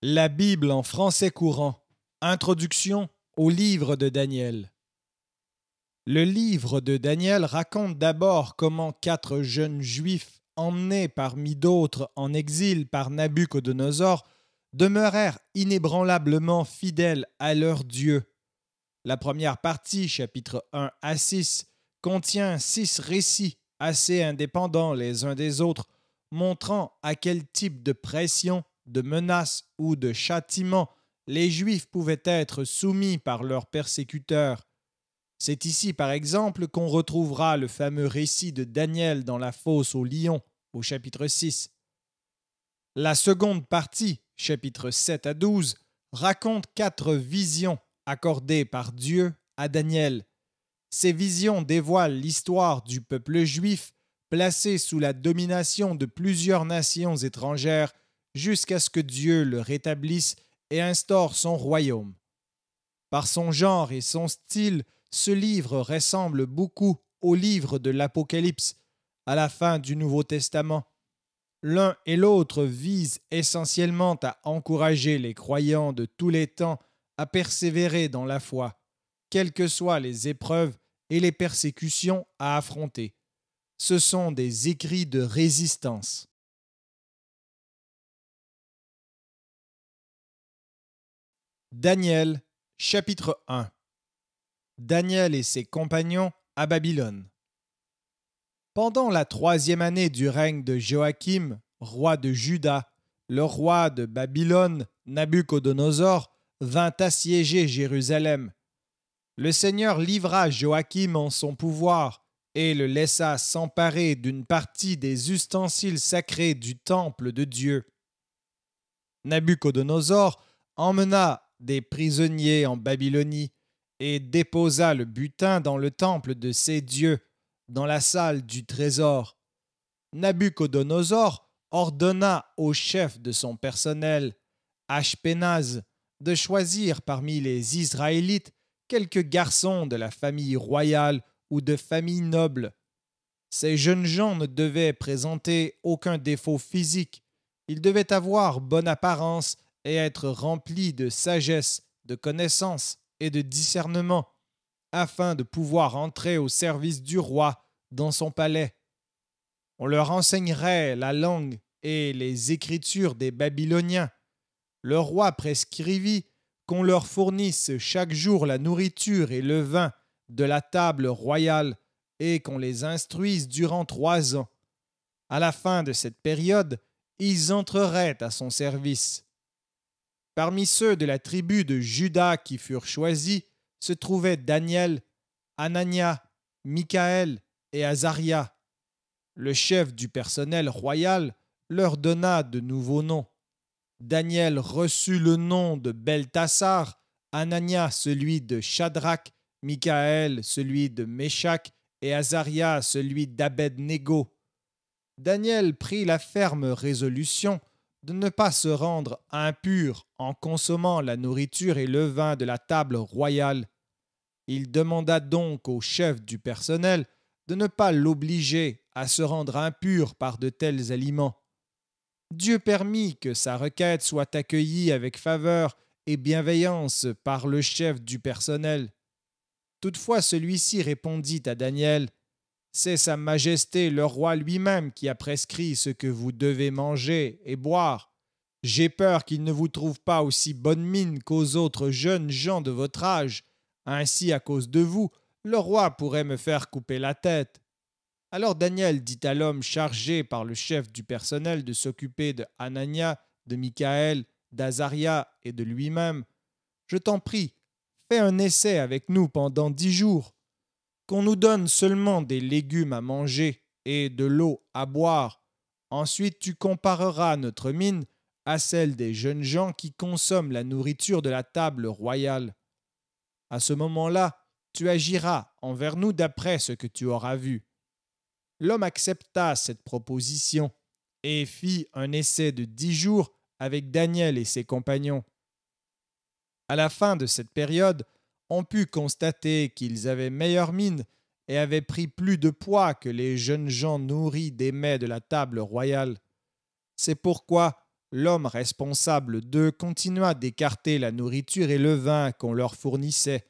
La Bible en français courant. Introduction au livre de Daniel. Le livre de Daniel raconte d'abord comment 4 jeunes juifs, emmenés parmi d'autres en exil par Nabuchodonosor, demeurèrent inébranlablement fidèles à leur Dieu. La première partie, chapitres 1 à 6, contient 6 récits assez indépendants les uns des autres, montrant à quel type de pression, de menaces ou de châtiment les Juifs pouvaient être soumis par leurs persécuteurs. C'est ici, par exemple, qu'on retrouvera le fameux récit de Daniel dans la fosse aux lions, au chapitre 6. La seconde partie, chapitres 7 à 12, raconte 4 visions accordées par Dieu à Daniel. Ces visions dévoilent l'histoire du peuple juif placé sous la domination de plusieurs nations étrangères jusqu'à ce que Dieu le rétablisse et instaure son royaume. Par son genre et son style, ce livre ressemble beaucoup au livre de l'Apocalypse, à la fin du Nouveau Testament. L'un et l'autre visent essentiellement à encourager les croyants de tous les temps à persévérer dans la foi, quelles que soient les épreuves et les persécutions à affronter. Ce sont des écrits de résistance. Daniel, chapitre 1. Daniel et ses compagnons à Babylone. Pendant la 3e année du règne de Joachim, roi de Juda, le roi de Babylone, Nabuchodonosor, vint assiéger Jérusalem. Le Seigneur livra Joachim en son pouvoir et le laissa s'emparer d'une partie des ustensiles sacrés du temple de Dieu. Nabuchodonosor emmena des prisonniers en Babylonie et déposa le butin dans le temple de ses dieux, dans la salle du trésor. Nabuchodonosor ordonna au chef de son personnel, Ashpenaz, de choisir parmi les Israélites quelques garçons de la famille royale ou de famille noble. Ces jeunes gens ne devaient présenter aucun défaut physique. Ils devaient avoir bonne apparence et être remplis de sagesse, de connaissance et de discernement, afin de pouvoir entrer au service du roi dans son palais. On leur enseignerait la langue et les écritures des Babyloniens. Le roi prescrivit qu'on leur fournisse chaque jour la nourriture et le vin de la table royale et qu'on les instruise durant 3 ans. À la fin de cette période, ils entreraient à son service. Parmi ceux de la tribu de Juda qui furent choisis se trouvaient Daniel, Anania, Michaël et Azaria. Le chef du personnel royal leur donna de nouveaux noms. Daniel reçut le nom de Beltassar, Anania celui de Shadrach, Michaël celui de Méshach et Azaria celui d'Abed-Négo. Daniel prit la ferme résolution de ne pas se rendre impur en consommant la nourriture et le vin de la table royale. Il demanda donc au chef du personnel de ne pas l'obliger à se rendre impur par de tels aliments. Dieu permit que sa requête soit accueillie avec faveur et bienveillance par le chef du personnel. Toutefois, celui-ci répondit à Daniel : « C'est Sa Majesté le roi lui-même qui a prescrit ce que vous devez manger et boire. J'ai peur qu'il ne vous trouve pas aussi bonne mine qu'aux autres jeunes gens de votre âge. Ainsi, à cause de vous, le roi pourrait me faire couper la tête. » Alors Daniel dit à l'homme chargé par le chef du personnel de s'occuper de Anania, de Michaël, d'Azaria et de lui-même : « Je t'en prie, fais un essai avec nous pendant 10 jours. Qu'on nous donne seulement des légumes à manger et de l'eau à boire. Ensuite, tu compareras notre mine à celle des jeunes gens qui consomment la nourriture de la table royale. À ce moment-là, tu agiras envers nous d'après ce que tu auras vu. » L'homme accepta cette proposition et fit un essai de 10 jours avec Daniel et ses compagnons. À la fin de cette période, on put constater qu'ils avaient meilleure mine et avaient pris plus de poids que les jeunes gens nourris des mets de la table royale. C'est pourquoi l'homme responsable d'eux continua d'écarter la nourriture et le vin qu'on leur fournissait.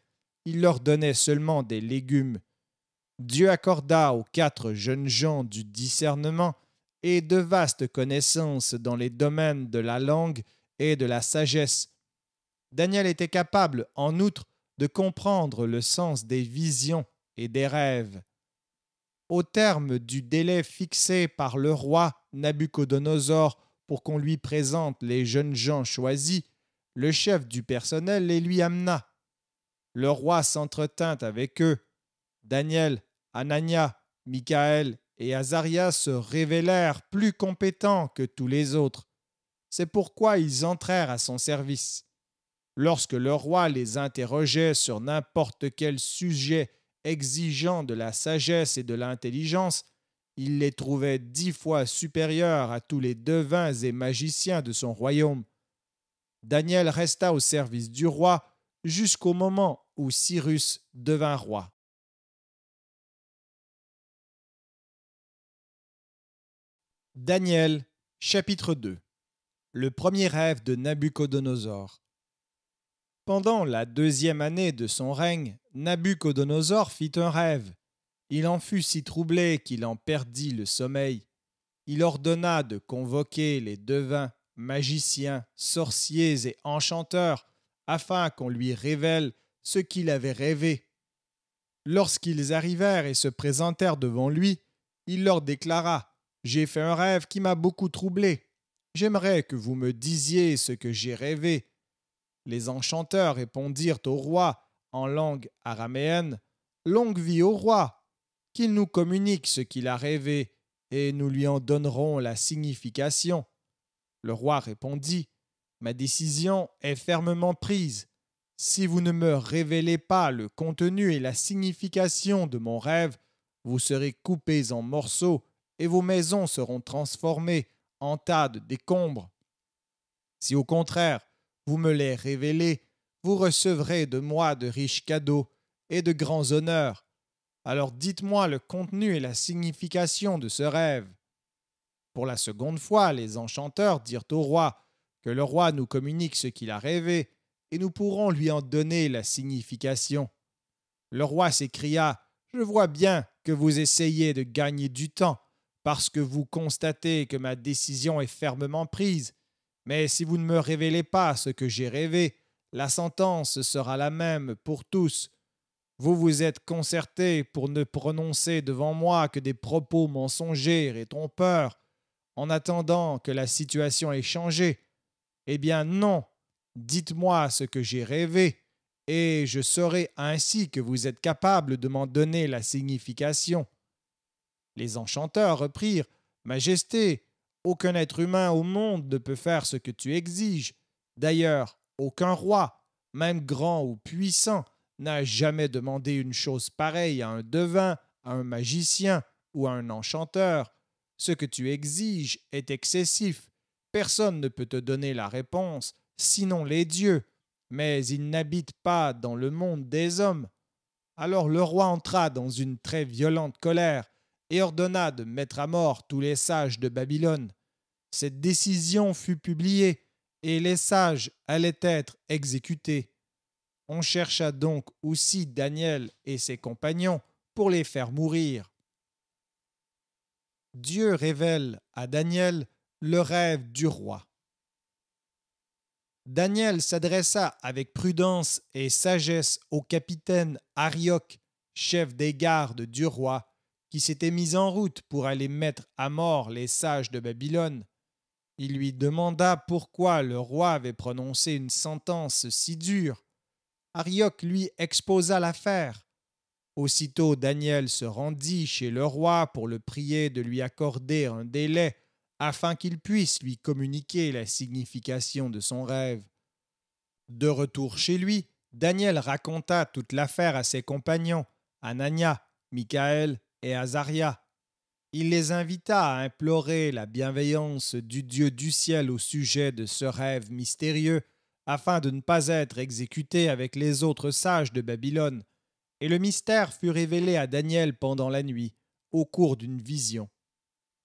Il leur donnait seulement des légumes. Dieu accorda aux 4 jeunes gens du discernement et de vastes connaissances dans les domaines de la langue et de la sagesse. Daniel était capable, en outre, de comprendre le sens des visions et des rêves. Au terme du délai fixé par le roi Nabuchodonosor pour qu'on lui présente les jeunes gens choisis, le chef du personnel les lui amena. Le roi s'entretint avec eux. Daniel, Anania, Michaël et Azaria se révélèrent plus compétents que tous les autres. C'est pourquoi ils entrèrent à son service. Lorsque le roi les interrogeait sur n'importe quel sujet exigeant de la sagesse et de l'intelligence, il les trouvait 10 fois supérieurs à tous les devins et magiciens de son royaume. Daniel resta au service du roi jusqu'au moment où Cyrus devint roi. Daniel, chapitre 2. Le premier rêve de Nabuchodonosor. Pendant la 2e année de son règne, Nabuchodonosor fit un rêve. Il en fut si troublé qu'il en perdit le sommeil. Il ordonna de convoquer les devins, magiciens, sorciers et enchanteurs, afin qu'on lui révèle ce qu'il avait rêvé. Lorsqu'ils arrivèrent et se présentèrent devant lui, il leur déclara : « J'ai fait un rêve qui m'a beaucoup troublé. J'aimerais que vous me disiez ce que j'ai rêvé. » Les enchanteurs répondirent au roi en langue araméenne : « Longue vie au roi, qu'il nous communique ce qu'il a rêvé, et nous lui en donnerons la signification. » Le roi répondit : « Ma décision est fermement prise. Si vous ne me révélez pas le contenu et la signification de mon rêve, vous serez coupés en morceaux et vos maisons seront transformées en tas de décombres. Si au contraire, vous me les révélez, vous recevrez de moi de riches cadeaux et de grands honneurs. Alors dites-moi le contenu et la signification de ce rêve. » Pour la seconde fois, les enchanteurs dirent au roi : « Que le roi nous communique ce qu'il a rêvé, et nous pourrons lui en donner la signification. » Le roi s'écria : « Je vois bien que vous essayez de gagner du temps, parce que vous constatez que ma décision est fermement prise. Mais si vous ne me révélez pas ce que j'ai rêvé, la sentence sera la même pour tous. Vous vous êtes concertés pour ne prononcer devant moi que des propos mensongers et trompeurs, en attendant que la situation ait changé. Eh bien non, dites-moi ce que j'ai rêvé, et je saurai ainsi que vous êtes capable de m'en donner la signification. » Les enchanteurs reprirent : « Majesté, aucun être humain au monde ne peut faire ce que tu exiges. D'ailleurs, aucun roi, même grand ou puissant, n'a jamais demandé une chose pareille à un devin, à un magicien ou à un enchanteur. Ce que tu exiges est excessif. Personne ne peut te donner la réponse, sinon les dieux, mais ils n'habitent pas dans le monde des hommes. » Alors le roi entra dans une très violente colère et ordonna de mettre à mort tous les sages de Babylone. Cette décision fut publiée et les sages allaient être exécutés. On chercha donc aussi Daniel et ses compagnons pour les faire mourir. Dieu révèle à Daniel le rêve du roi. Daniel s'adressa avec prudence et sagesse au capitaine Arioch, chef des gardes du roi, qui s'était mis en route pour aller mettre à mort les sages de Babylone. Il lui demanda pourquoi le roi avait prononcé une sentence si dure. Arioch lui exposa l'affaire. Aussitôt Daniel se rendit chez le roi pour le prier de lui accorder un délai afin qu'il puisse lui communiquer la signification de son rêve. De retour chez lui, Daniel raconta toute l'affaire à ses compagnons, Anania, Michaël et Azaria. Il les invita à implorer la bienveillance du Dieu du ciel au sujet de ce rêve mystérieux, afin de ne pas être exécutés avec les autres sages de Babylone. Et le mystère fut révélé à Daniel pendant la nuit, au cours d'une vision.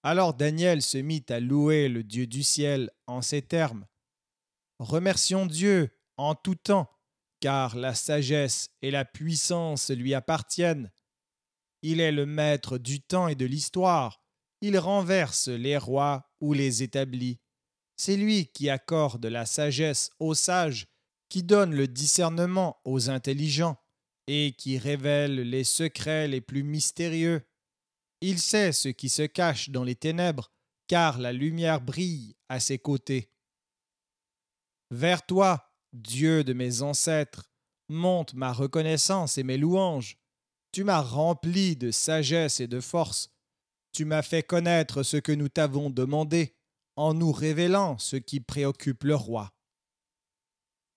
Alors Daniel se mit à louer le Dieu du ciel en ces termes. Remercions Dieu en tout temps, car la sagesse et la puissance lui appartiennent. Il est le maître du temps et de l'histoire. Il renverse les rois ou les établit. C'est lui qui accorde la sagesse aux sages, qui donne le discernement aux intelligents et qui révèle les secrets les plus mystérieux. Il sait ce qui se cache dans les ténèbres, car la lumière brille à ses côtés. Vers toi, Dieu de mes ancêtres, monte ma reconnaissance et mes louanges. Tu m'as rempli de sagesse et de force. Tu m'as fait connaître ce que nous t'avons demandé, en nous révélant ce qui préoccupe le roi.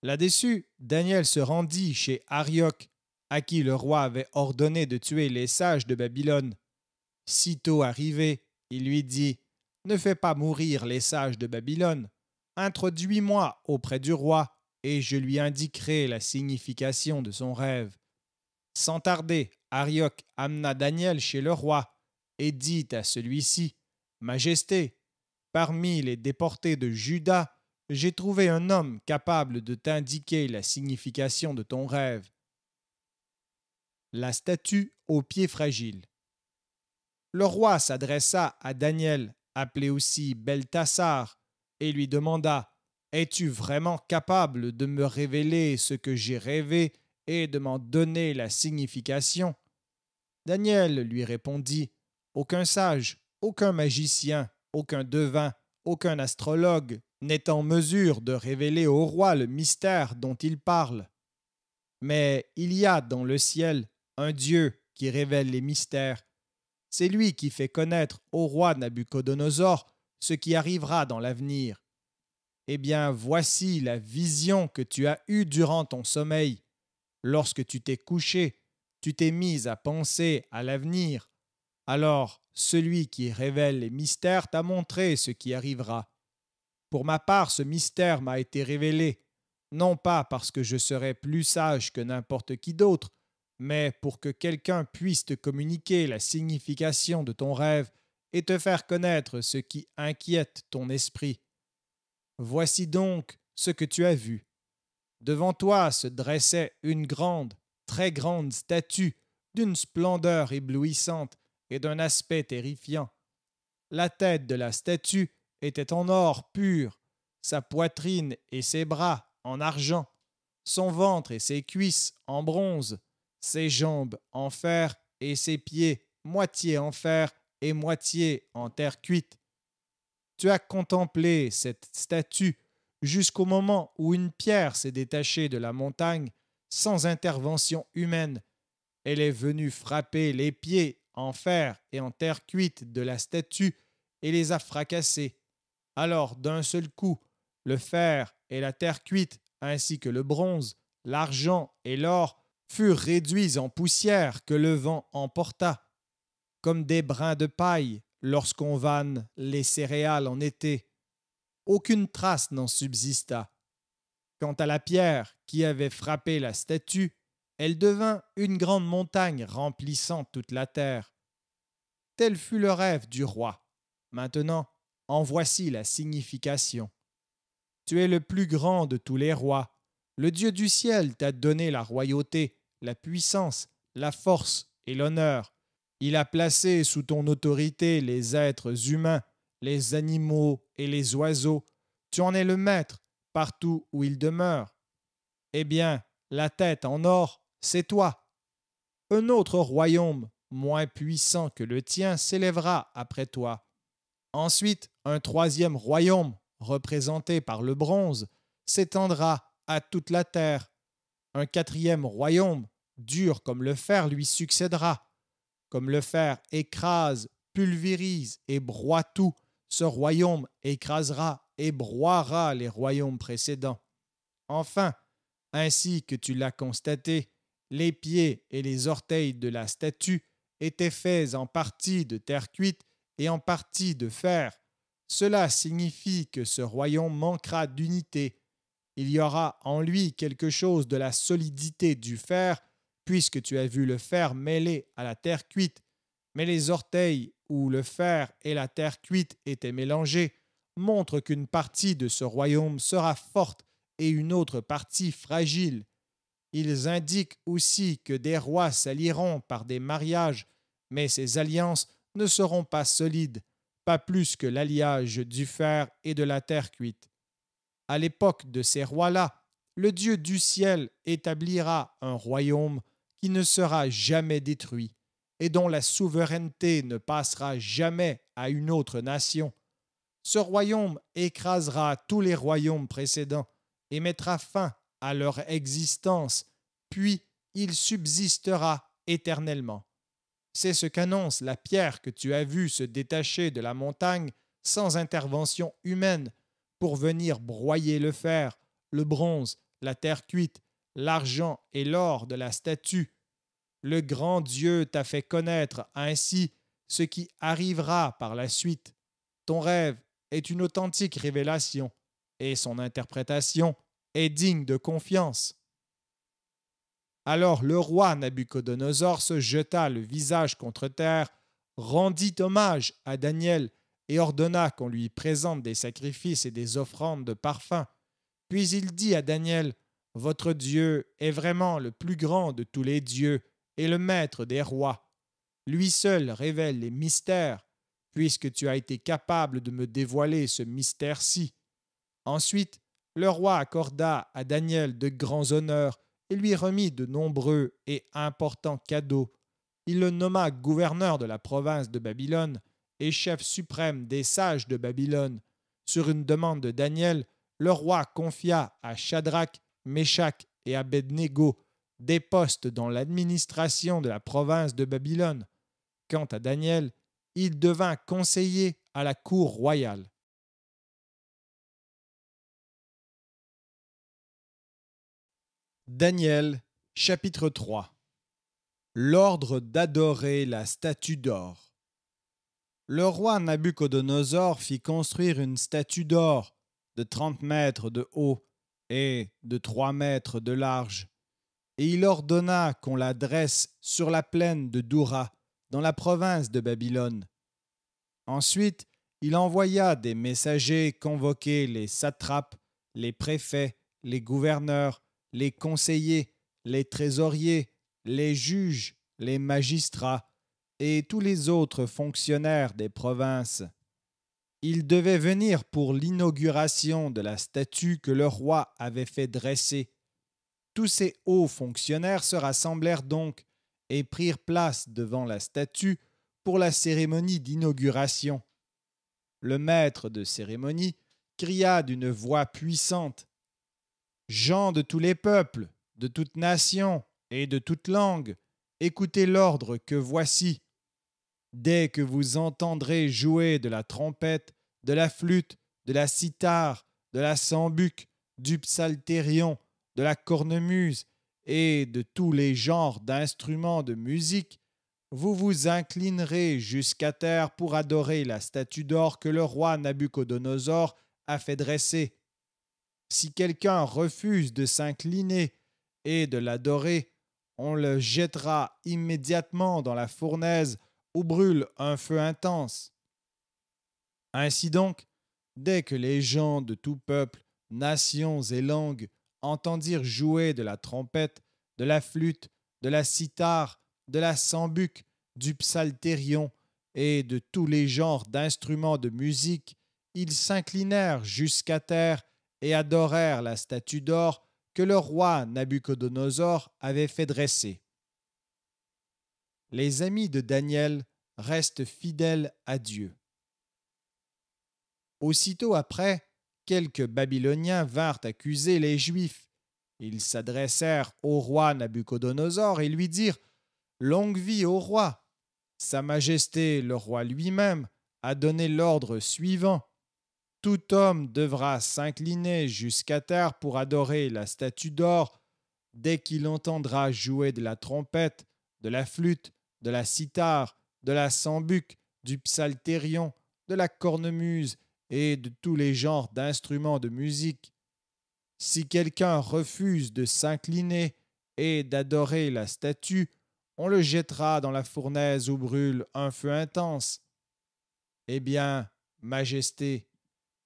Là-dessus, Daniel se rendit chez Arioc, à qui le roi avait ordonné de tuer les sages de Babylone. Sitôt arrivé, il lui dit « Ne fais pas mourir les sages de Babylone. Introduis-moi auprès du roi, et je lui indiquerai la signification de son rêve. » Sans tarder, Arioc amena Daniel chez le roi et dit à celui-ci « Majesté, parmi les déportés de Juda, j'ai trouvé un homme capable de t'indiquer la signification de ton rêve. » La statue aux pieds fragiles. Le roi s'adressa à Daniel, appelé aussi Beltassar, et lui demanda « Es-tu vraiment capable de me révéler ce que j'ai rêvé et de m'en donner la signification ?» Daniel lui répondit « Aucun sage, aucun magicien, aucun devin, aucun astrologue n'est en mesure de révéler au roi le mystère dont il parle. Mais il y a dans le ciel un Dieu qui révèle les mystères. C'est lui qui fait connaître au roi Nabuchodonosor ce qui arrivera dans l'avenir. Eh bien, voici la vision que tu as eue durant ton sommeil. Lorsque tu t'es couché, tu t'es mis à penser à l'avenir. Alors, celui qui révèle les mystères t'a montré ce qui arrivera. Pour ma part, ce mystère m'a été révélé, non pas parce que je serais plus sage que n'importe qui d'autre, mais pour que quelqu'un puisse te communiquer la signification de ton rêve et te faire connaître ce qui inquiète ton esprit. Voici donc ce que tu as vu. Devant toi se dressait une grande, très grande statue d'une splendeur éblouissante et d'un aspect terrifiant. La tête de la statue était en or pur, sa poitrine et ses bras en argent, son ventre et ses cuisses en bronze, ses jambes en fer et ses pieds moitié en fer et moitié en terre cuite. Tu as contemplé cette statue jusqu'au moment où une pierre s'est détachée de la montagne sans intervention humaine. Elle est venue frapper les pieds en fer et en terre cuite de la statue et les a fracassés. Alors, d'un seul coup, le fer et la terre cuite, ainsi que le bronze, l'argent et l'or, furent réduits en poussière que le vent emporta, comme des brins de paille lorsqu'on vanne les céréales en été. Aucune trace n'en subsista. Quant à la pierre qui avait frappé la statue, elle devint une grande montagne remplissant toute la terre. Tel fut le rêve du roi. Maintenant, en voici la signification. Tu es le plus grand de tous les rois. Le Dieu du ciel t'a donné la royauté, la puissance, la force et l'honneur. Il a placé sous ton autorité les êtres humains, les animaux et les oiseaux. Tu en es le maître partout où ils demeurent. Eh bien, la tête en or, c'est toi. Un autre royaume, moins puissant que le tien, s'élèvera après toi. Ensuite, un troisième royaume, représenté par le bronze, s'étendra à toute la terre. Un quatrième royaume, dur comme le fer, lui succédera. Comme le fer écrase, pulvérise et broie tout, ce royaume écrasera et broiera les royaumes précédents. Enfin, ainsi que tu l'as constaté, les pieds et les orteils de la statue étaient faits en partie de terre cuite et en partie de fer. Cela signifie que ce royaume manquera d'unité. Il y aura en lui quelque chose de la solidité du fer, puisque tu as vu le fer mêlé à la terre cuite, mais les orteils où le fer et la terre cuite étaient mélangés, montrent qu'une partie de ce royaume sera forte et une autre partie fragile. Ils indiquent aussi que des rois s'allieront par des mariages, mais ces alliances ne seront pas solides, pas plus que l'alliage du fer et de la terre cuite. À l'époque de ces rois-là, le Dieu du ciel établira un royaume qui ne sera jamais détruit et dont la souveraineté ne passera jamais à une autre nation. Ce royaume écrasera tous les royaumes précédents et mettra fin à leur existence, puis il subsistera éternellement. C'est ce qu'annonce la pierre que tu as vue se détacher de la montagne sans intervention humaine pour venir broyer le fer, le bronze, la terre cuite, l'argent et l'or de la statue. Le grand Dieu t'a fait connaître ainsi ce qui arrivera par la suite. Ton rêve est une authentique révélation et son interprétation est digne de confiance. Alors le roi Nabuchodonosor se jeta le visage contre terre, rendit hommage à Daniel et ordonna qu'on lui présente des sacrifices et des offrandes de parfums. Puis il dit à Daniel, « Votre Dieu est vraiment le plus grand de tous les dieux et le maître des rois. Lui seul révèle les mystères, puisque tu as été capable de me dévoiler ce mystère-ci. » Ensuite, le roi accorda à Daniel de grands honneurs et lui remit de nombreux et importants cadeaux. Il le nomma gouverneur de la province de Babylone et chef suprême des sages de Babylone. Sur une demande de Daniel, le roi confia à Shadrach, Méshach et Abednego des postes dans l'administration de la province de Babylone. Quant à Daniel, il devint conseiller à la cour royale. Daniel, chapitre 3. L'ordre d'adorer la statue d'or. Le roi Nabuchodonosor fit construire une statue d'or de 30 mètres de haut et de 3 mètres de large, et il ordonna qu'on la dresse sur la plaine de Doura, dans la province de Babylone. Ensuite, il envoya des messagers convoquer les satrapes, les préfets, les gouverneurs, les conseillers, les trésoriers, les juges, les magistrats et tous les autres fonctionnaires des provinces. Ils devaient venir pour l'inauguration de la statue que le roi avait fait dresser. Tous ces hauts fonctionnaires se rassemblèrent donc et prirent place devant la statue pour la cérémonie d'inauguration. Le maître de cérémonie cria d'une voix puissante: « Gens de tous les peuples, de toutes nations et de toutes langues, écoutez l'ordre que voici. Dès que vous entendrez jouer de la trompette, de la flûte, de la cithare, de la sambuc, du psaltérion, de la cornemuse et de tous les genres d'instruments de musique, vous vous inclinerez jusqu'à terre pour adorer la statue d'or que le roi Nabuchodonosor a fait dresser. Si quelqu'un refuse de s'incliner et de l'adorer, on le jettera immédiatement dans la fournaise où brûle un feu intense. » Ainsi donc, dès que les gens de tout peuple, nations et langues entendirent jouer de la trompette, de la flûte, de la cithare, de la sambuc, du psaltérion et de tous les genres d'instruments de musique, ils s'inclinèrent jusqu'à terre et adorèrent la statue d'or que le roi Nabuchodonosor avait fait dresser. Les amis de Daniel restent fidèles à Dieu. Aussitôt après, quelques Babyloniens vinrent accuser les Juifs. Ils s'adressèrent au roi Nabuchodonosor et lui dirent: « Longue vie au roi! Sa Majesté le roi lui-même a donné l'ordre suivant. Tout homme devra s'incliner jusqu'à terre pour adorer la statue d'or dès qu'il entendra jouer de la trompette, de la flûte, de la cithare, de la sambuc, du psaltérion, de la cornemuse et de tous les genres d'instruments de musique. Si quelqu'un refuse de s'incliner et d'adorer la statue, on le jettera dans la fournaise où brûle un feu intense. Eh bien, Majesté,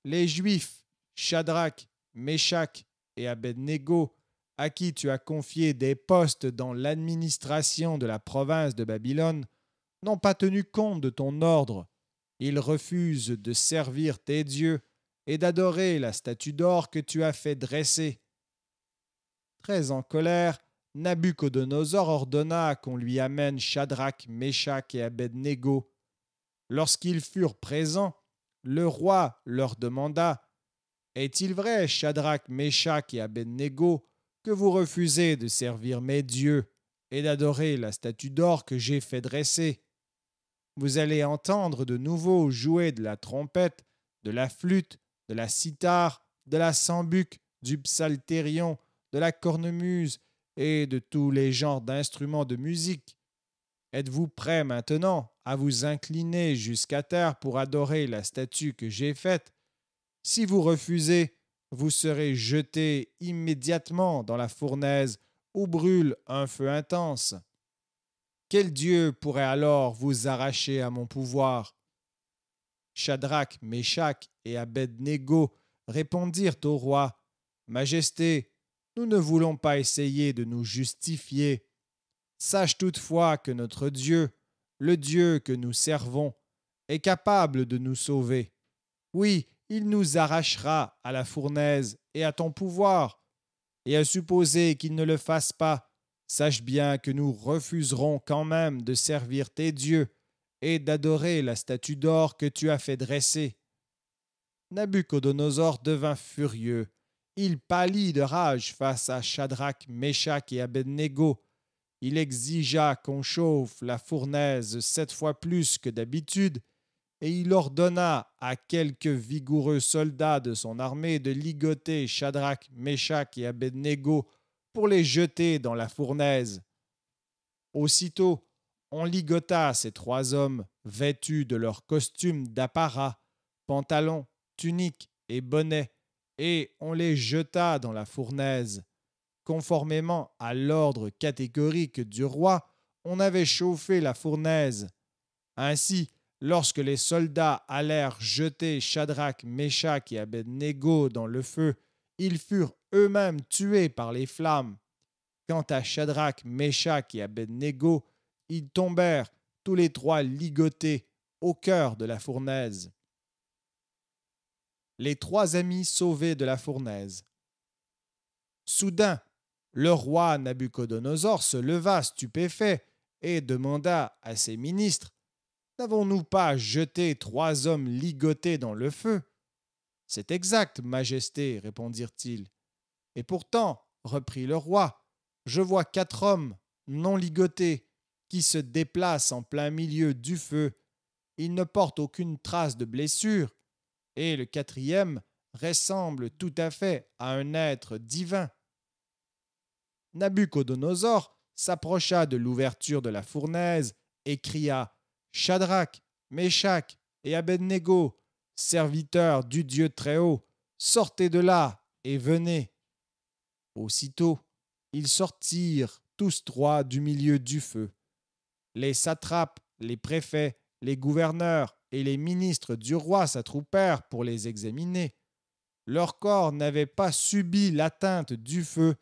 les Juifs, Shadrach, Meshach et Abed-Négo, à qui tu as confié des postes dans l'administration de la province de Babylone, n'ont pas tenu compte de ton ordre. Ils refusent de servir tes dieux et d'adorer la statue d'or que tu as fait dresser. Très en colère, Nabuchodonosor ordonna qu'on lui amène Shadrach, Meshach et Abed-Négo. Lorsqu'ils furent présents, le roi leur demanda: Est-il vrai, Shadrach, Meshach et Abed-Négo, que vous refusez de servir mes dieux et d'adorer la statue d'or que j'ai fait dresser? Vous allez entendre de nouveau jouer de la trompette, de la flûte, de la cithare, de la sambuc, du psaltérion, de la cornemuse et de tous les genres d'instruments de musique. Êtes-vous prêts maintenant à vous incliner jusqu'à terre pour adorer la statue que j'ai faite? Si vous refusez, vous serez jetés immédiatement dans la fournaise où brûle un feu intense. Quel Dieu pourrait alors vous arracher à mon pouvoir? Shadrach, Meshach et Abed-Négo répondirent au roi: Majesté, nous ne voulons pas essayer de nous justifier. Sache toutefois que notre Dieu, le Dieu que nous servons, est capable de nous sauver. Oui, il nous arrachera à la fournaise et à ton pouvoir. Et à supposer qu'il ne le fasse pas, sache bien que nous refuserons quand même de servir tes dieux et d'adorer la statue d'or que tu as fait dresser. Nabuchodonosor devint furieux. Il pâlit de rage face à Shadrach, Meshach et Abed-Négo. Il exigea qu'on chauffe la fournaise 7 fois plus que d'habitude, et il ordonna à quelques vigoureux soldats de son armée de ligoter Shadrach, Meshach et Abed-Négo pour les jeter dans la fournaise. Aussitôt, on ligota ces 3 hommes vêtus de leurs costumes d'apparat, pantalons, tuniques et bonnets, et on les jeta dans la fournaise. Conformément à l'ordre catégorique du roi, on avait chauffé la fournaise. Ainsi, lorsque les soldats allèrent jeter Shadrach, Meshach et Abed-Négo dans le feu, ils furent eux-mêmes tués par les flammes. Quant à Shadrach, Meshach et Abed-Négo, ils tombèrent tous les 3 ligotés au cœur de la fournaise. Les 3 amis sauvés de la fournaise. Soudain, le roi Nabuchodonosor se leva stupéfait et demanda à ses ministres: N'avons-nous pas jeté 3 hommes ligotés dans le feu? C'est exact, Majesté, répondirent-ils. Et pourtant, reprit le roi, je vois 4 hommes non ligotés qui se déplacent en plein milieu du feu. Ils ne portent aucune trace de blessure, et le 4e ressemble tout à fait à un être divin. Nabuchodonosor s'approcha de l'ouverture de la fournaise et cria: Shadrach, Meshach et Abed-Négo, serviteurs du Dieu Très-Haut, sortez de là et venez. Aussitôt, ils sortirent tous 3 du milieu du feu. Les satrapes, les préfets, les gouverneurs et les ministres du roi s'attroupèrent pour les examiner. Leurs corps n'avaient pas subi l'atteinte du feu,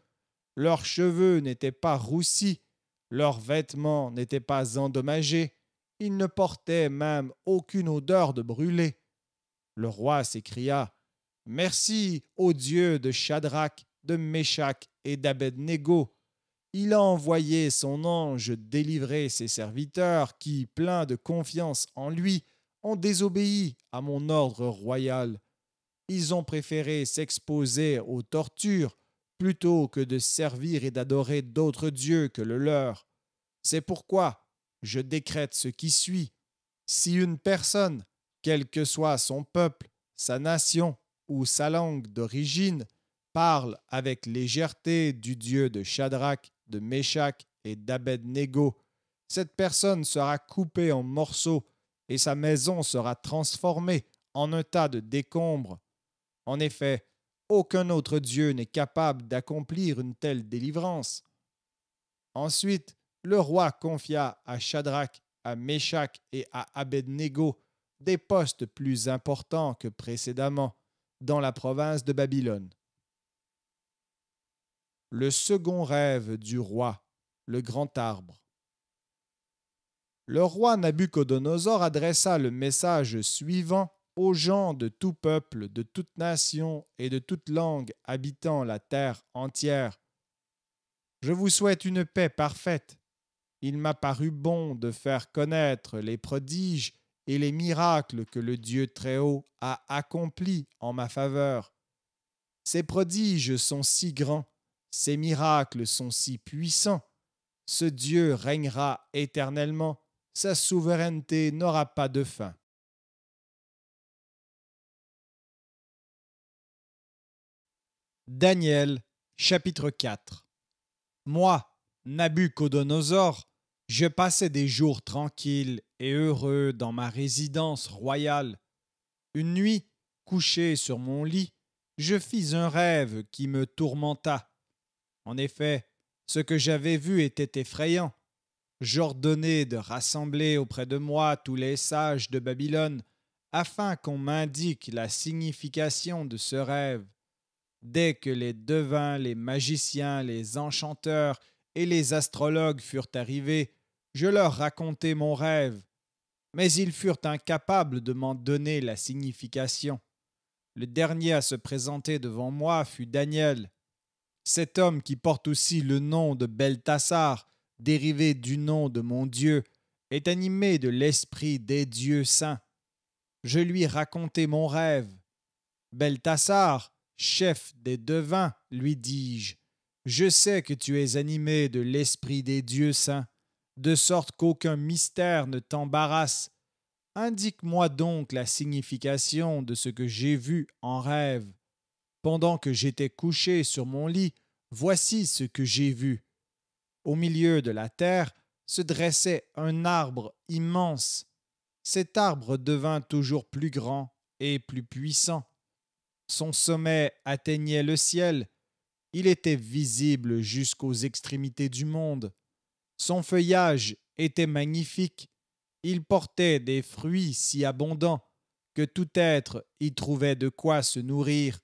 leurs cheveux n'étaient pas roussis, leurs vêtements n'étaient pas endommagés, ils ne portaient même aucune odeur de brûlé. Le roi s'écria: Merci au Dieu de Shadrach, de Meshach et d'Abed-Négo. Il a envoyé son ange délivrer ses serviteurs qui, pleins de confiance en lui, ont désobéi à mon ordre royal. Ils ont préféré s'exposer aux tortures plutôt que de servir et d'adorer d'autres dieux que le leur. C'est pourquoi je décrète ce qui suit. Si une personne, quel que soit son peuple, sa nation ou sa langue d'origine, parle avec légèreté du Dieu de Shadrach, de Meshach et d'Abed-Négo, cette personne sera coupée en morceaux et sa maison sera transformée en un tas de décombres. En effet, aucun autre Dieu n'est capable d'accomplir une telle délivrance. Ensuite, le roi confia à Shadrach, à Meshach et à Abed-Négo des postes plus importants que précédemment dans la province de Babylone. Le second rêve du roi, le grand arbre. Le roi Nabuchodonosor adressa le message suivant aux gens de tout peuple, de toute nation et de toute langue habitant la terre entière. Je vous souhaite une paix parfaite. Il m'a paru bon de faire connaître les prodiges et les miracles que le Dieu Très-Haut a accomplis en ma faveur. Ces prodiges sont si grands, ces miracles sont si puissants. Ce Dieu régnera éternellement, sa souveraineté n'aura pas de fin. Daniel, chapitre 4. Moi, Nabuchodonosor, je passais des jours tranquilles et heureux dans ma résidence royale. Une nuit, couché sur mon lit, je fis un rêve qui me tourmenta. En effet, ce que j'avais vu était effrayant. J'ordonnai de rassembler auprès de moi tous les sages de Babylone, afin qu'on m'indique la signification de ce rêve. Dès que les devins, les magiciens, les enchanteurs et les astrologues furent arrivés, je leur racontai mon rêve. Mais ils furent incapables de m'en donner la signification. Le dernier à se présenter devant moi fut Daniel. Cet homme qui porte aussi le nom de Beltassar, dérivé du nom de mon Dieu, est animé de l'esprit des dieux saints. Je lui racontai mon rêve. Beltassar, chef des devins, lui dis-je, je sais que tu es animé de l'esprit des dieux saints, de sorte qu'aucun mystère ne t'embarrasse. Indique-moi donc la signification de ce que j'ai vu en rêve. Pendant que j'étais couché sur mon lit, voici ce que j'ai vu. Au milieu de la terre se dressait un arbre immense. Cet arbre devint toujours plus grand et plus puissant. Son sommet atteignait le ciel. Il était visible jusqu'aux extrémités du monde. Son feuillage était magnifique. Il portait des fruits si abondants que tout être y trouvait de quoi se nourrir.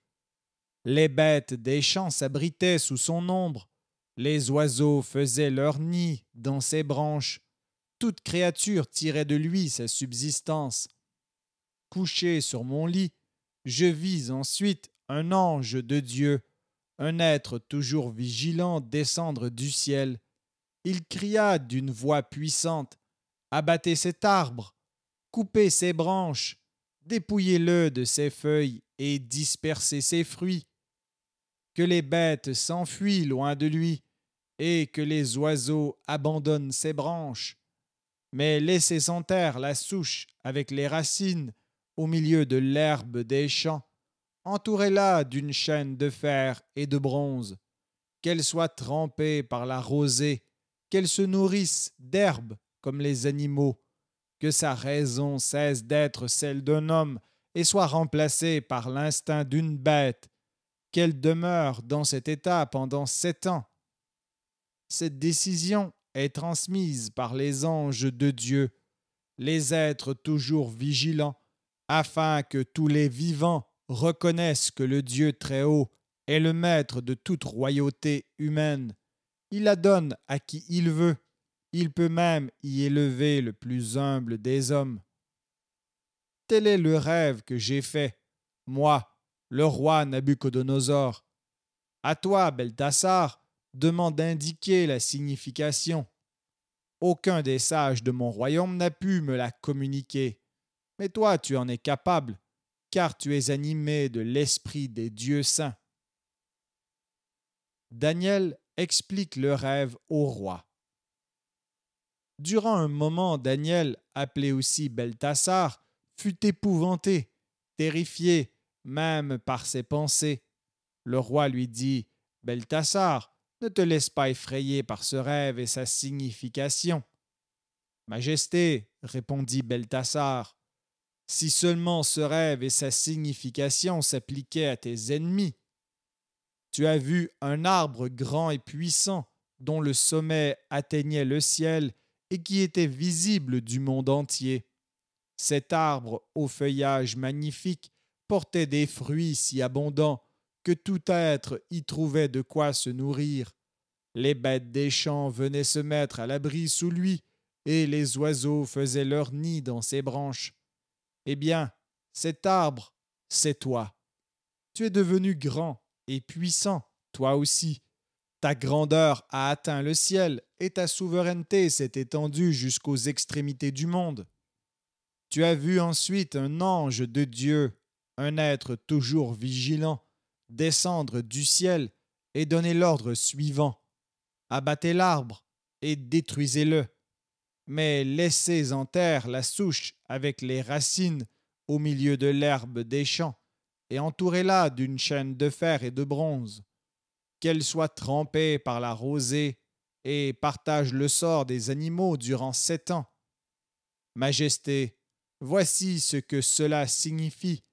Les bêtes des champs s'abritaient sous son ombre. Les oiseaux faisaient leur nid dans ses branches. Toute créature tirait de lui sa subsistance. Couché sur mon lit, je vis ensuite un ange de Dieu, un être toujours vigilant descendre du ciel. Il cria d'une voix puissante: abattez cet arbre, coupez ses branches, dépouillez-le de ses feuilles et dispersez ses fruits. Que les bêtes s'enfuient loin de lui et que les oiseaux abandonnent ses branches. Mais laissez en terre la souche avec les racines au milieu de l'herbe des champs. Entourez-la d'une chaîne de fer et de bronze. Qu'elle soit trempée par la rosée, qu'elle se nourrisse d'herbe comme les animaux, que sa raison cesse d'être celle d'un homme et soit remplacée par l'instinct d'une bête, qu'elle demeure dans cet état pendant 7 ans. Cette décision est transmise par les anges de Dieu, les êtres toujours vigilants, afin que tous les vivants reconnaissent que le Dieu Très-Haut est le maître de toute royauté humaine. Il la donne à qui il veut. Il peut même y élever le plus humble des hommes. Tel est le rêve que j'ai fait, moi, le roi Nabuchodonosor. À toi, Beltassar, demande d'indiquer la signification. Aucun des sages de mon royaume n'a pu me la communiquer. Mais toi, tu en es capable, car tu es animé de l'esprit des dieux saints. Daniel explique le rêve au roi. Durant un moment, Daniel, appelé aussi Beltassar, fut épouvanté, terrifié, même par ses pensées. Le roi lui dit: Beltassar, ne te laisse pas effrayer par ce rêve et sa signification. Majesté, répondit Beltassar, si seulement ce rêve et sa signification s'appliquaient à tes ennemis. Tu as vu un arbre grand et puissant, dont le sommet atteignait le ciel et qui était visible du monde entier. Cet arbre au feuillage magnifique portait des fruits si abondants que tout être y trouvait de quoi se nourrir. Les bêtes des champs venaient se mettre à l'abri sous lui, et les oiseaux faisaient leur nid dans ses branches. Eh bien, cet arbre, c'est toi. Tu es devenu grand et puissant, toi aussi. Ta grandeur a atteint le ciel, et ta souveraineté s'est étendue jusqu'aux extrémités du monde. Tu as vu ensuite un ange de Dieu, un être toujours vigilant, descendre du ciel et donner l'ordre suivant. Abattez l'arbre et détruisez-le, mais laissez en terre la souche avec les racines au milieu de l'herbe des champs, et entourez-la d'une chaîne de fer et de bronze. Qu'elle soit trempée par la rosée et partage le sort des animaux durant 7 ans. Majesté, voici ce que cela signifie,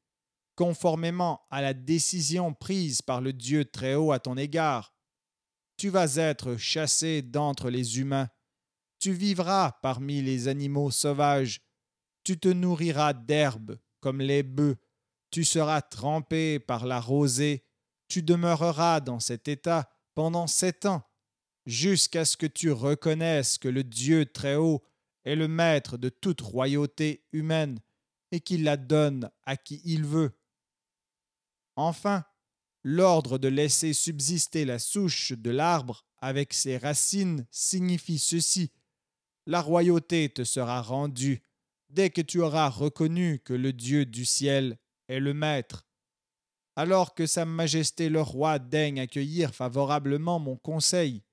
conformément à la décision prise par le Dieu Très-Haut à ton égard. Tu vas être chassé d'entre les humains. Tu vivras parmi les animaux sauvages. Tu te nourriras d'herbes comme les bœufs. Tu seras trempé par la rosée. Tu demeureras dans cet état pendant 7 ans, jusqu'à ce que tu reconnaisses que le Dieu Très-Haut est le maître de toute royauté humaine et qu'il la donne à qui il veut. Enfin, l'ordre de laisser subsister la souche de l'arbre avec ses racines signifie ceci: la royauté te sera rendue dès que tu auras reconnu que le Dieu du ciel est le maître. Alors que Sa Majesté le roi daigne accueillir favorablement mon conseil,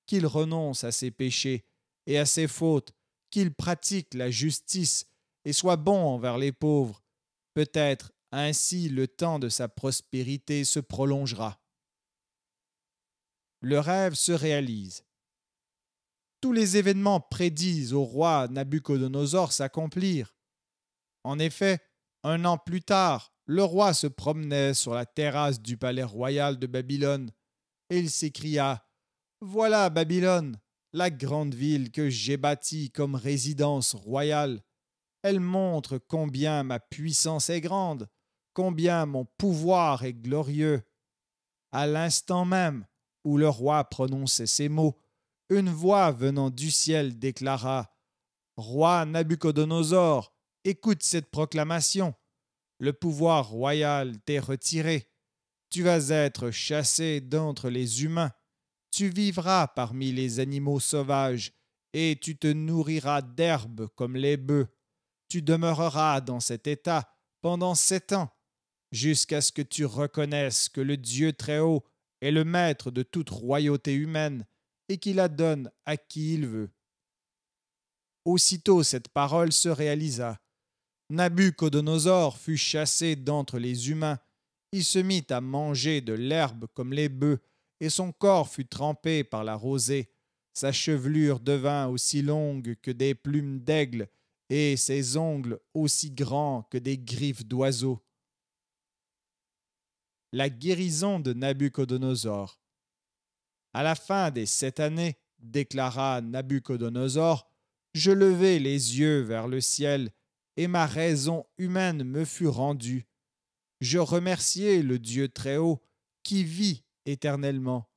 qu'il renonce à ses péchés et à ses fautes, qu'il pratique la justice et soit bon envers les pauvres. Peut-être ainsi le temps de sa prospérité se prolongera. Le rêve se réalise. Tous les événements prédits au roi Nabuchodonosor s'accomplirent. En effet, 1 an plus tard, le roi se promenait sur la terrasse du palais royal de Babylone, et il s'écria: « Voilà Babylone, la grande ville que j'ai bâtie comme résidence royale. Elle montre combien ma puissance est grande, combien mon pouvoir est glorieux. » À l'instant même où le roi prononçait ces mots, une voix venant du ciel déclara: « Roi Nabuchodonosor, écoute cette proclamation. Le pouvoir royal t'est retiré. Tu vas être chassé d'entre les humains. Tu vivras parmi les animaux sauvages et tu te nourriras d'herbes comme les bœufs. Tu demeureras dans cet état pendant 7 ans, jusqu'à ce que tu reconnaisses que le Dieu Très-Haut est le maître de toute royauté humaine et qu'il la donne à qui il veut. » Aussitôt cette parole se réalisa. Nabuchodonosor fut chassé d'entre les humains. Il se mit à manger de l'herbe comme les bœufs, et son corps fut trempé par la rosée. Sa chevelure devint aussi longue que des plumes d'aigle, et ses ongles aussi grands que des griffes d'oiseaux. La guérison de Nabuchodonosor. À la fin des 7 années, déclara Nabuchodonosor, je levai les yeux vers le ciel, et ma raison humaine me fut rendue. Je remerciai le Dieu Très-Haut, qui vit éternellement.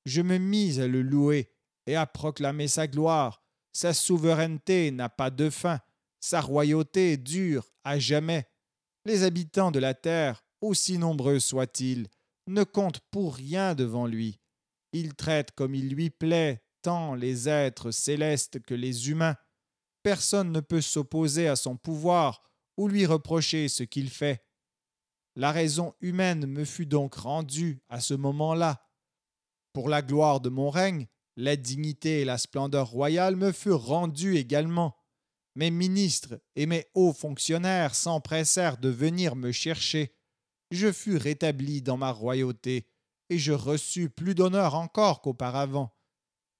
Je me mis à le louer et à proclamer sa gloire. Sa souveraineté n'a pas de fin, sa royauté dure à jamais. Les habitants de la terre, aussi nombreux soient-ils, ne comptent pour rien devant lui. Il traite comme il lui plaît tant les êtres célestes que les humains. Personne ne peut s'opposer à son pouvoir ou lui reprocher ce qu'il fait. La raison humaine me fut donc rendue à ce moment-là. Pour la gloire de mon règne, la dignité et la splendeur royale me furent rendues également. Mes ministres et mes hauts fonctionnaires s'empressèrent de venir me chercher. Je fus rétabli dans ma royauté, et je reçus plus d'honneur encore qu'auparavant.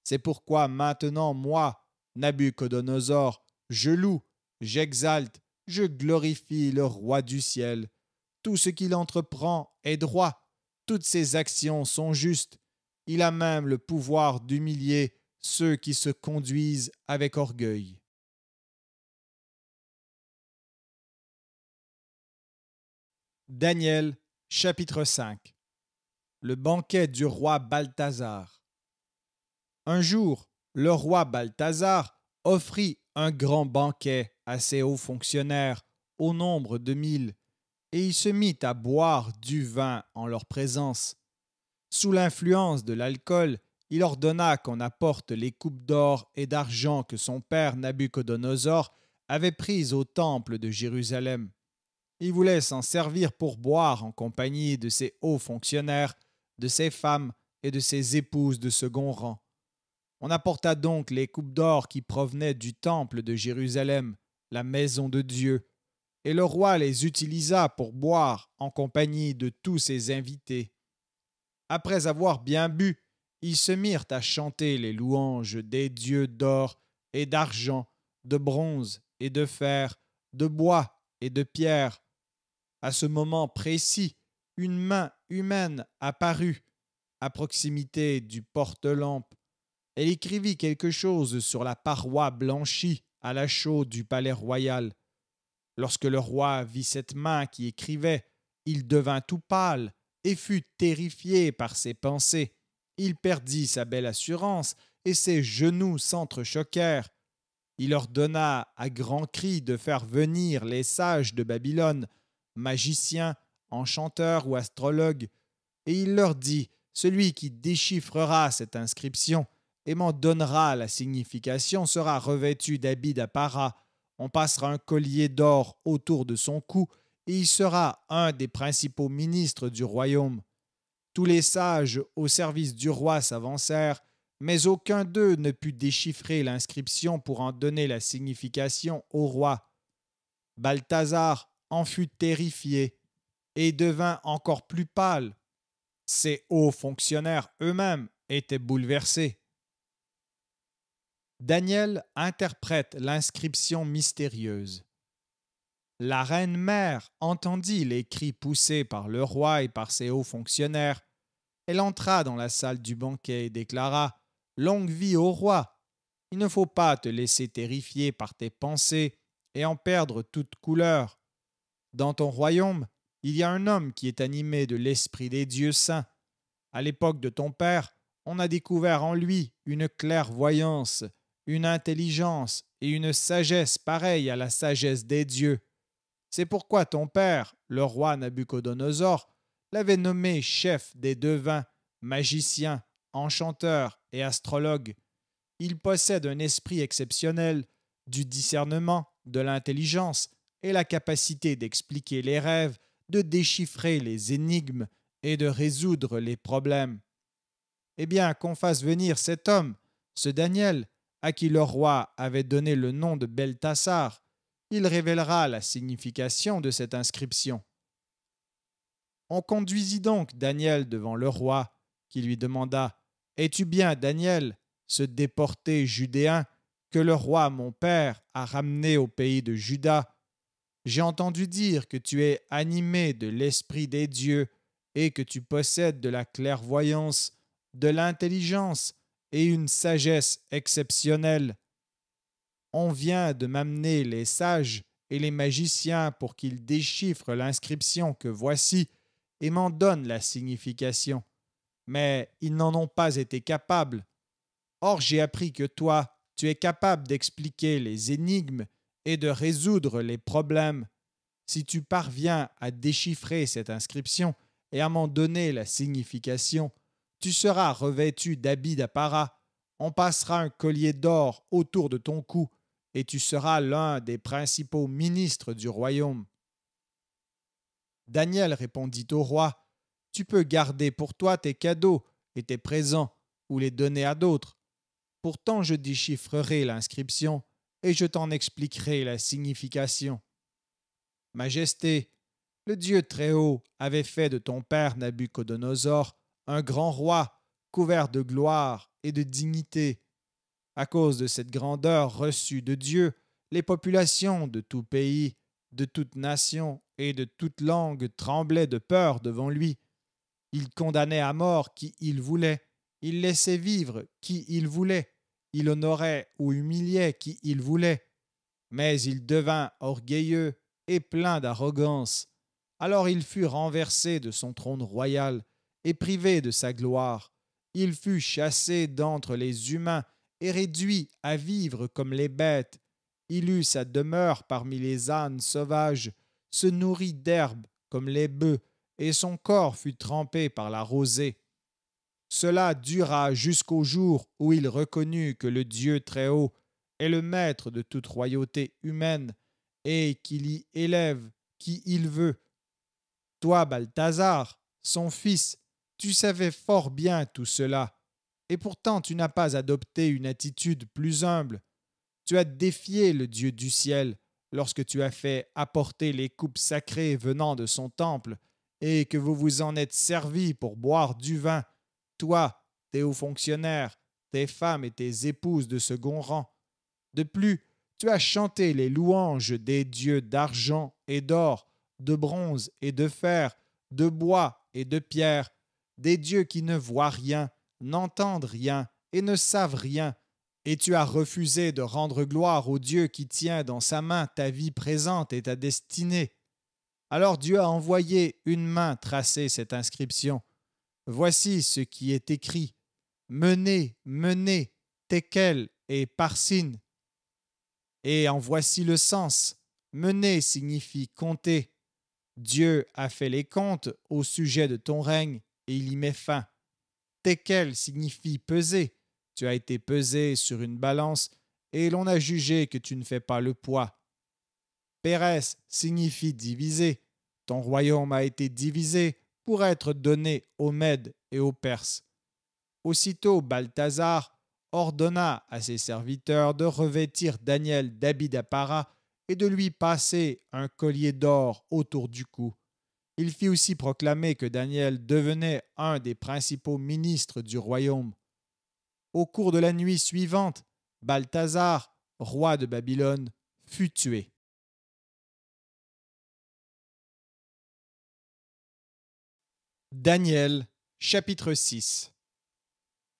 C'est pourquoi maintenant, moi, Nabuchodonosor, je loue, j'exalte, je glorifie le roi du ciel. Tout ce qu'il entreprend est droit, toutes ses actions sont justes. Il a même le pouvoir d'humilier ceux qui se conduisent avec orgueil. Daniel, chapitre 5. Le banquet du roi Balthazar. Un jour, le roi Balthazar offrit un grand banquet à ses hauts fonctionnaires, au nombre de 1000, et il se mit à boire du vin en leur présence. Sous l'influence de l'alcool, il ordonna qu'on apporte les coupes d'or et d'argent que son père Nabuchodonosor avait prises au temple de Jérusalem. Il voulait s'en servir pour boire en compagnie de ses hauts fonctionnaires, de ses femmes et de ses épouses de second rang. On apporta donc les coupes d'or qui provenaient du temple de Jérusalem, la maison de Dieu, et le roi les utilisa pour boire en compagnie de tous ses invités. Après avoir bien bu, ils se mirent à chanter les louanges des dieux d'or et d'argent, de bronze et de fer, de bois et de pierre. À ce moment précis, une main humaine apparut à proximité du porte-lampe. Elle écrivit quelque chose sur la paroi blanchie à la chaux du palais royal. Lorsque le roi vit cette main qui écrivait, il devint tout pâle et fut terrifié par ses pensées. Il perdit sa belle assurance et ses genoux s'entrechoquèrent. Il ordonna à grands cris de faire venir les sages de Babylone, magiciens, enchanteurs ou astrologues, et il leur dit: celui qui déchiffrera cette inscription et m'en donnera la signification sera revêtu d'habits d'apparat. On passera un collier d'or autour de son cou et il sera un des principaux ministres du royaume. Tous les sages au service du roi s'avancèrent, mais aucun d'eux ne put déchiffrer l'inscription pour en donner la signification au roi. Balthazar en fut terrifié et devint encore plus pâle. Ses hauts fonctionnaires eux-mêmes étaient bouleversés. Daniel interprète l'inscription mystérieuse. La reine-mère entendit les cris poussés par le roi et par ses hauts fonctionnaires. Elle entra dans la salle du banquet et déclara: « Longue vie au roi! Il ne faut pas te laisser terrifier par tes pensées et en perdre toute couleur. Dans ton royaume, il y a un homme qui est animé de l'esprit des dieux saints. À l'époque de ton père, on a découvert en lui une clairvoyance, une intelligence et une sagesse pareilles à la sagesse des dieux. C'est pourquoi ton père, le roi Nabuchodonosor, l'avait nommé chef des devins, magicien, enchanteur et astrologue. Il possède un esprit exceptionnel, du discernement, de l'intelligence et la capacité d'expliquer les rêves, de déchiffrer les énigmes et de résoudre les problèmes. Eh bien, qu'on fasse venir cet homme, ce Daniel, à qui le roi avait donné le nom de Belthassar. Il révélera la signification de cette inscription. » On conduisit donc Daniel devant le roi, qui lui demanda: « Es-tu bien Daniel, ce déporté judéen que le roi mon père a ramené au pays de Juda? J'ai entendu dire que tu es animé de l'esprit des dieux et que tu possèdes de la clairvoyance, de l'intelligence et une sagesse exceptionnelle. On vient de m'amener les sages et les magiciens pour qu'ils déchiffrent l'inscription que voici et m'en donnent la signification. Mais ils n'en ont pas été capables. Or j'ai appris que toi, tu es capable d'expliquer les énigmes et de résoudre les problèmes. Si tu parviens à déchiffrer cette inscription et à m'en donner la signification, tu seras revêtu d'habits d'apparat, on passera un collier d'or autour de ton cou, et tu seras l'un des principaux ministres du royaume. » Daniel répondit au roi: « Tu peux garder pour toi tes cadeaux et tes présents, ou les donner à d'autres. Pourtant je déchiffrerai l'inscription, et je t'en expliquerai la signification. Majesté, le Dieu Très-Haut avait fait de ton père Nabuchodonosor un grand roi, couvert de gloire et de dignité. À cause de cette grandeur reçue de Dieu, les populations de tout pays, de toute nation et de toute langue tremblaient de peur devant lui. Il condamnait à mort qui il voulait, il laissait vivre qui il voulait, il honorait ou humiliait qui il voulait. Mais il devint orgueilleux et plein d'arrogance. Alors il fut renversé de son trône royal et privé de sa gloire. Il fut chassé d'entre les humains et réduit à vivre comme les bêtes. Il eut sa demeure parmi les ânes sauvages, se nourrit d'herbes comme les bœufs, et son corps fut trempé par la rosée. Cela dura jusqu'au jour où il reconnut que le Dieu Très-Haut est le maître de toute royauté humaine et qu'il y élève qui il veut. Toi, Balthazar, son fils, tu savais fort bien tout cela, et pourtant tu n'as pas adopté une attitude plus humble. Tu as défié le Dieu du ciel lorsque tu as fait apporter les coupes sacrées venant de son temple, et que vous vous en êtes servis pour boire du vin, toi, tes hauts fonctionnaires, tes femmes et tes épouses de second rang. De plus, tu as chanté les louanges des dieux d'argent et d'or, de bronze et de fer, de bois et de pierre, des dieux qui ne voient rien, n'entendent rien et ne savent rien, et tu as refusé de rendre gloire au Dieu qui tient dans sa main ta vie présente et ta destinée. Alors Dieu a envoyé une main tracer cette inscription. Voici ce qui est écrit. Menez, menez, Tekel et Parsin. Et en voici le sens. Mener signifie compter. Dieu a fait les comptes au sujet de ton règne et il y met fin. Tekel signifie peser. Tu as été pesé sur une balance et l'on a jugé que tu ne fais pas le poids. Pérès signifie diviser. Ton royaume a été divisé pour être donné aux Mèdes et aux Perses. Aussitôt Balthazar ordonna à ses serviteurs de revêtir Daniel d'habits d'apparat et de lui passer un collier d'or autour du cou. Il fit aussi proclamer que Daniel devenait un des principaux ministres du royaume. Au cours de la nuit suivante, Balthazar, roi de Babylone, fut tué. Daniel, chapitre 6.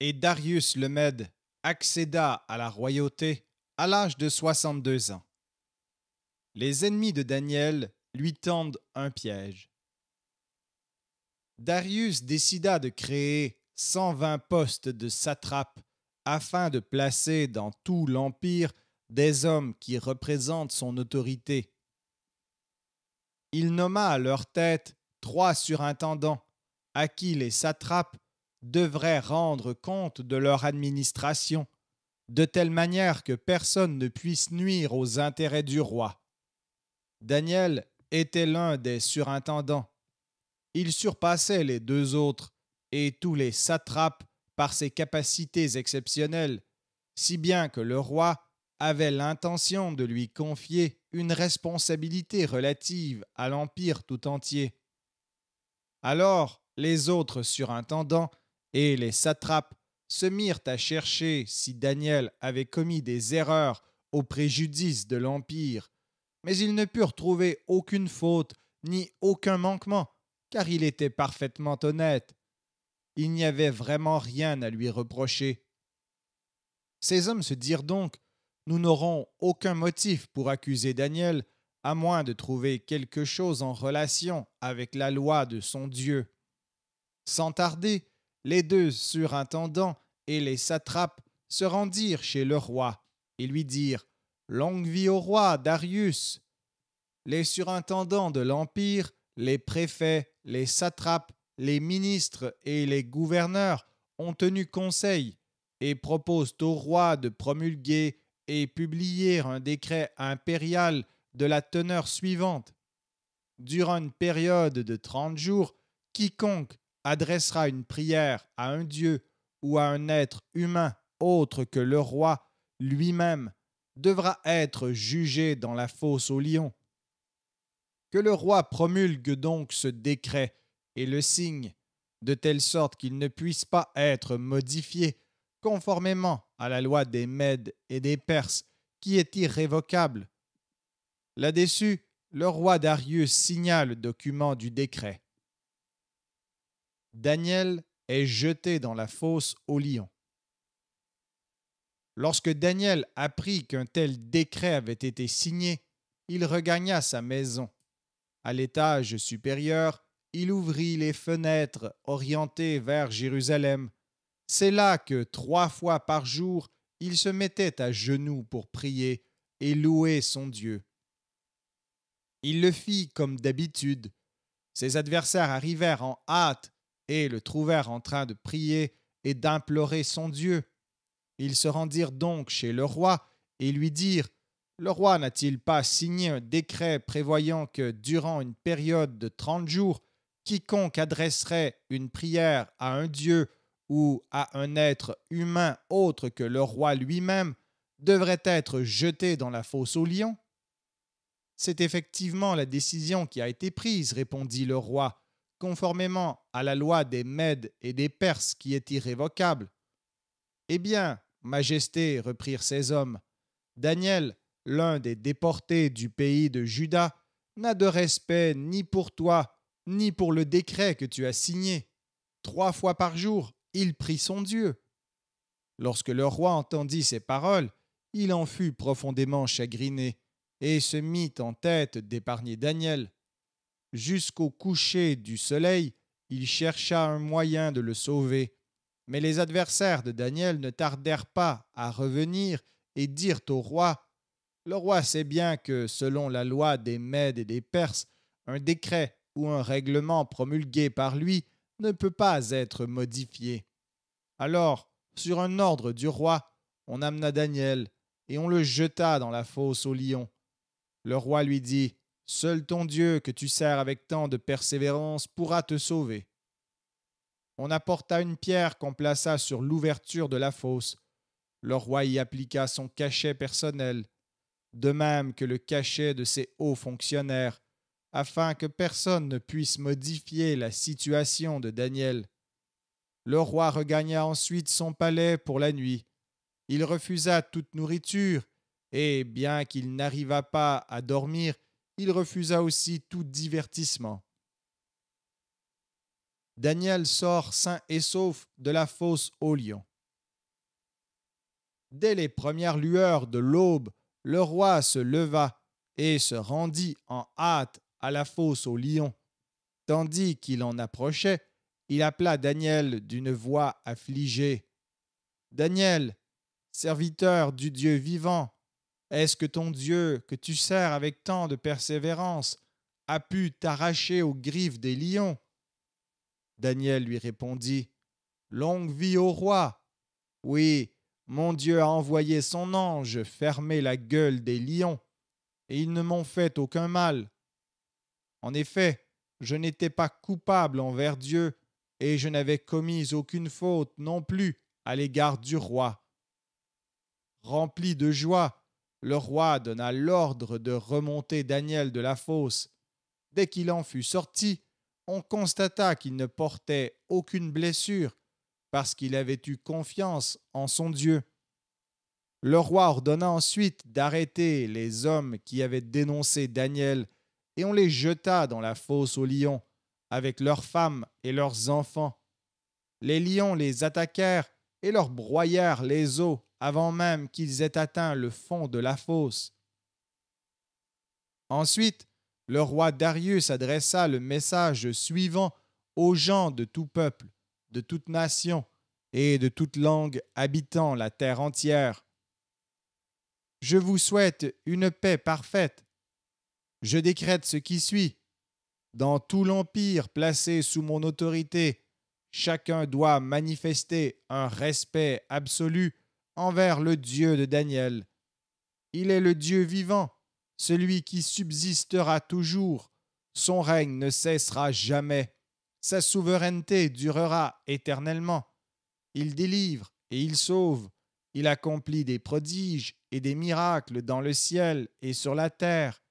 Et Darius le Mède accéda à la royauté à l'âge de 62 ans. Les ennemis de Daniel lui tendent un piège. Darius décida de créer 120 postes de satrapes afin de placer dans tout l'empire des hommes qui représentent son autorité. Il nomma à leur tête 3 surintendants à qui les satrapes devraient rendre compte de leur administration, de telle manière que personne ne puisse nuire aux intérêts du roi. Daniel était l'un des surintendants. Il surpassait les 2 autres et tous les satrapes par ses capacités exceptionnelles, si bien que le roi avait l'intention de lui confier une responsabilité relative à l'empire tout entier. Alors les autres surintendants et les satrapes se mirent à chercher si Daniel avait commis des erreurs au préjudice de l'empire, mais ils ne purent trouver aucune faute ni aucun manquement, car il était parfaitement honnête. Il n'y avait vraiment rien à lui reprocher. Ces hommes se dirent donc: nous n'aurons aucun motif pour accuser Daniel, à moins de trouver quelque chose en relation avec la loi de son Dieu. Sans tarder, les 2 surintendants et les satrapes se rendirent chez le roi et lui dirent: longue vie au roi Darius. Les surintendants de l'empire, les préfets, les satrapes, les ministres et les gouverneurs ont tenu conseil et proposent au roi de promulguer et publier un décret impérial de la teneur suivante. Durant une période de 30 jours, quiconque adressera une prière à un dieu ou à un être humain autre que le roi lui-même devra être jugé dans la fosse aux lions. Que le roi promulgue donc ce décret et le signe, de telle sorte qu'il ne puisse pas être modifié, conformément à la loi des Mèdes et des Perses, qui est irrévocable. Là-dessus, le roi Darius signa le document du décret. Daniel est jeté dans la fosse aux lions. Lorsque Daniel apprit qu'un tel décret avait été signé, il regagna sa maison. À l'étage supérieur, il ouvrit les fenêtres orientées vers Jérusalem. C'est là que 3 fois par jour, il se mettait à genoux pour prier et louer son Dieu. Il le fit comme d'habitude. Ses adversaires arrivèrent en hâte et le trouvèrent en train de prier et d'implorer son Dieu. Ils se rendirent donc chez le roi et lui dirent: Le roi n'a-t-il pas signé un décret prévoyant que, durant une période de 30 jours, quiconque adresserait une prière à un dieu ou à un être humain autre que le roi lui-même devrait être jeté dans la fosse aux lions? C'est effectivement la décision qui a été prise, répondit le roi, conformément à la loi des Mèdes et des Perses qui est irrévocable. Eh bien, Majesté, reprirent ces hommes, Daniel, l'un des déportés du pays de Juda, n'a de respect ni pour toi, ni pour le décret que tu as signé. 3 fois par jour, il prie son Dieu. Lorsque le roi entendit ces paroles, il en fut profondément chagriné et se mit en tête d'épargner Daniel. Jusqu'au coucher du soleil, il chercha un moyen de le sauver. Mais les adversaires de Daniel ne tardèrent pas à revenir et dirent au roi: Le roi sait bien que, selon la loi des Mèdes et des Perses, un décret ou un règlement promulgué par lui ne peut pas être modifié. Alors, sur un ordre du roi, on amena Daniel et on le jeta dans la fosse aux lions. Le roi lui dit: Seul ton Dieu que tu sers avec tant de persévérance pourra te sauver. On apporta une pierre qu'on plaça sur l'ouverture de la fosse. Le roi y appliqua son cachet personnel, de même que le cachet de ses hauts fonctionnaires, afin que personne ne puisse modifier la situation de Daniel. Le roi regagna ensuite son palais pour la nuit. Il refusa toute nourriture, et bien qu'il n'arrivât pas à dormir, il refusa aussi tout divertissement. Daniel sort sain et sauf de la fosse aux lions. Dès les premières lueurs de l'aube, le roi se leva et se rendit en hâte à la fosse aux lions. Tandis qu'il en approchait, il appela Daniel d'une voix affligée. « Daniel, serviteur du Dieu vivant, est-ce que ton Dieu, que tu sers avec tant de persévérance, a pu t'arracher aux griffes des lions ?» Daniel lui répondit: « Longue vie au roi. Oui, mon Dieu a envoyé son ange fermer la gueule des lions, et ils ne m'ont fait aucun mal. En effet, je n'étais pas coupable envers Dieu, et je n'avais commis aucune faute non plus à l'égard du roi. » Rempli de joie, le roi donna l'ordre de remonter Daniel de la fosse. Dès qu'il en fut sorti, on constata qu'il ne portait aucune blessure, parce qu'il avait eu confiance en son Dieu. Le roi ordonna ensuite d'arrêter les hommes qui avaient dénoncé Daniel, et on les jeta dans la fosse aux lions, avec leurs femmes et leurs enfants. Les lions les attaquèrent et leur broyèrent les os avant même qu'ils aient atteint le fond de la fosse. Ensuite, le roi Darius adressa le message suivant aux gens de tout peuple, de toute nation et de toute langue habitant la terre entière. Je vous souhaite une paix parfaite. Je décrète ce qui suit. Dans tout l'empire placé sous mon autorité, chacun doit manifester un respect absolu envers le Dieu de Daniel. Il est le Dieu vivant, celui qui subsistera toujours. Son règne ne cessera jamais. Sa souveraineté durera éternellement. Il délivre et il sauve. Il accomplit des prodiges et des miracles dans le ciel et sur la terre.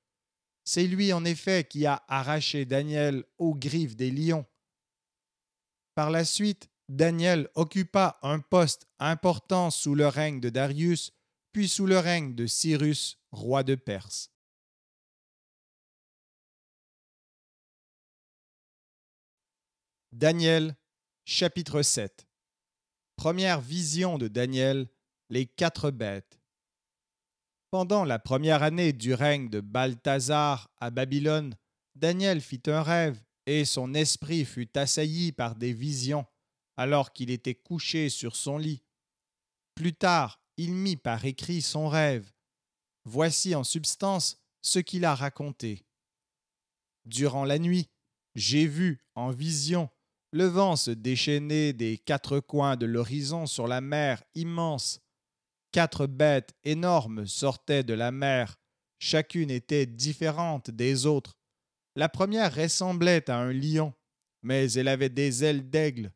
C'est lui en effet qui a arraché Daniel aux griffes des lions. Par la suite, Daniel occupa un poste important sous le règne de Darius, puis sous le règne de Cyrus, roi de Perse. Daniel, chapitre 7. Première vision de Daniel, les 4 bêtes. Pendant la première année du règne de Balthazar à Babylone, Daniel fit un rêve, et son esprit fut assailli par des visions, alors qu'il était couché sur son lit. Plus tard, il mit par écrit son rêve. Voici en substance ce qu'il a raconté. Durant la nuit, j'ai vu, en vision, le vent se déchaîner des quatre coins de l'horizon sur la mer immense. Quatre bêtes énormes sortaient de la mer. Chacune était différente des autres. La première ressemblait à un lion, mais elle avait des ailes d'aigle.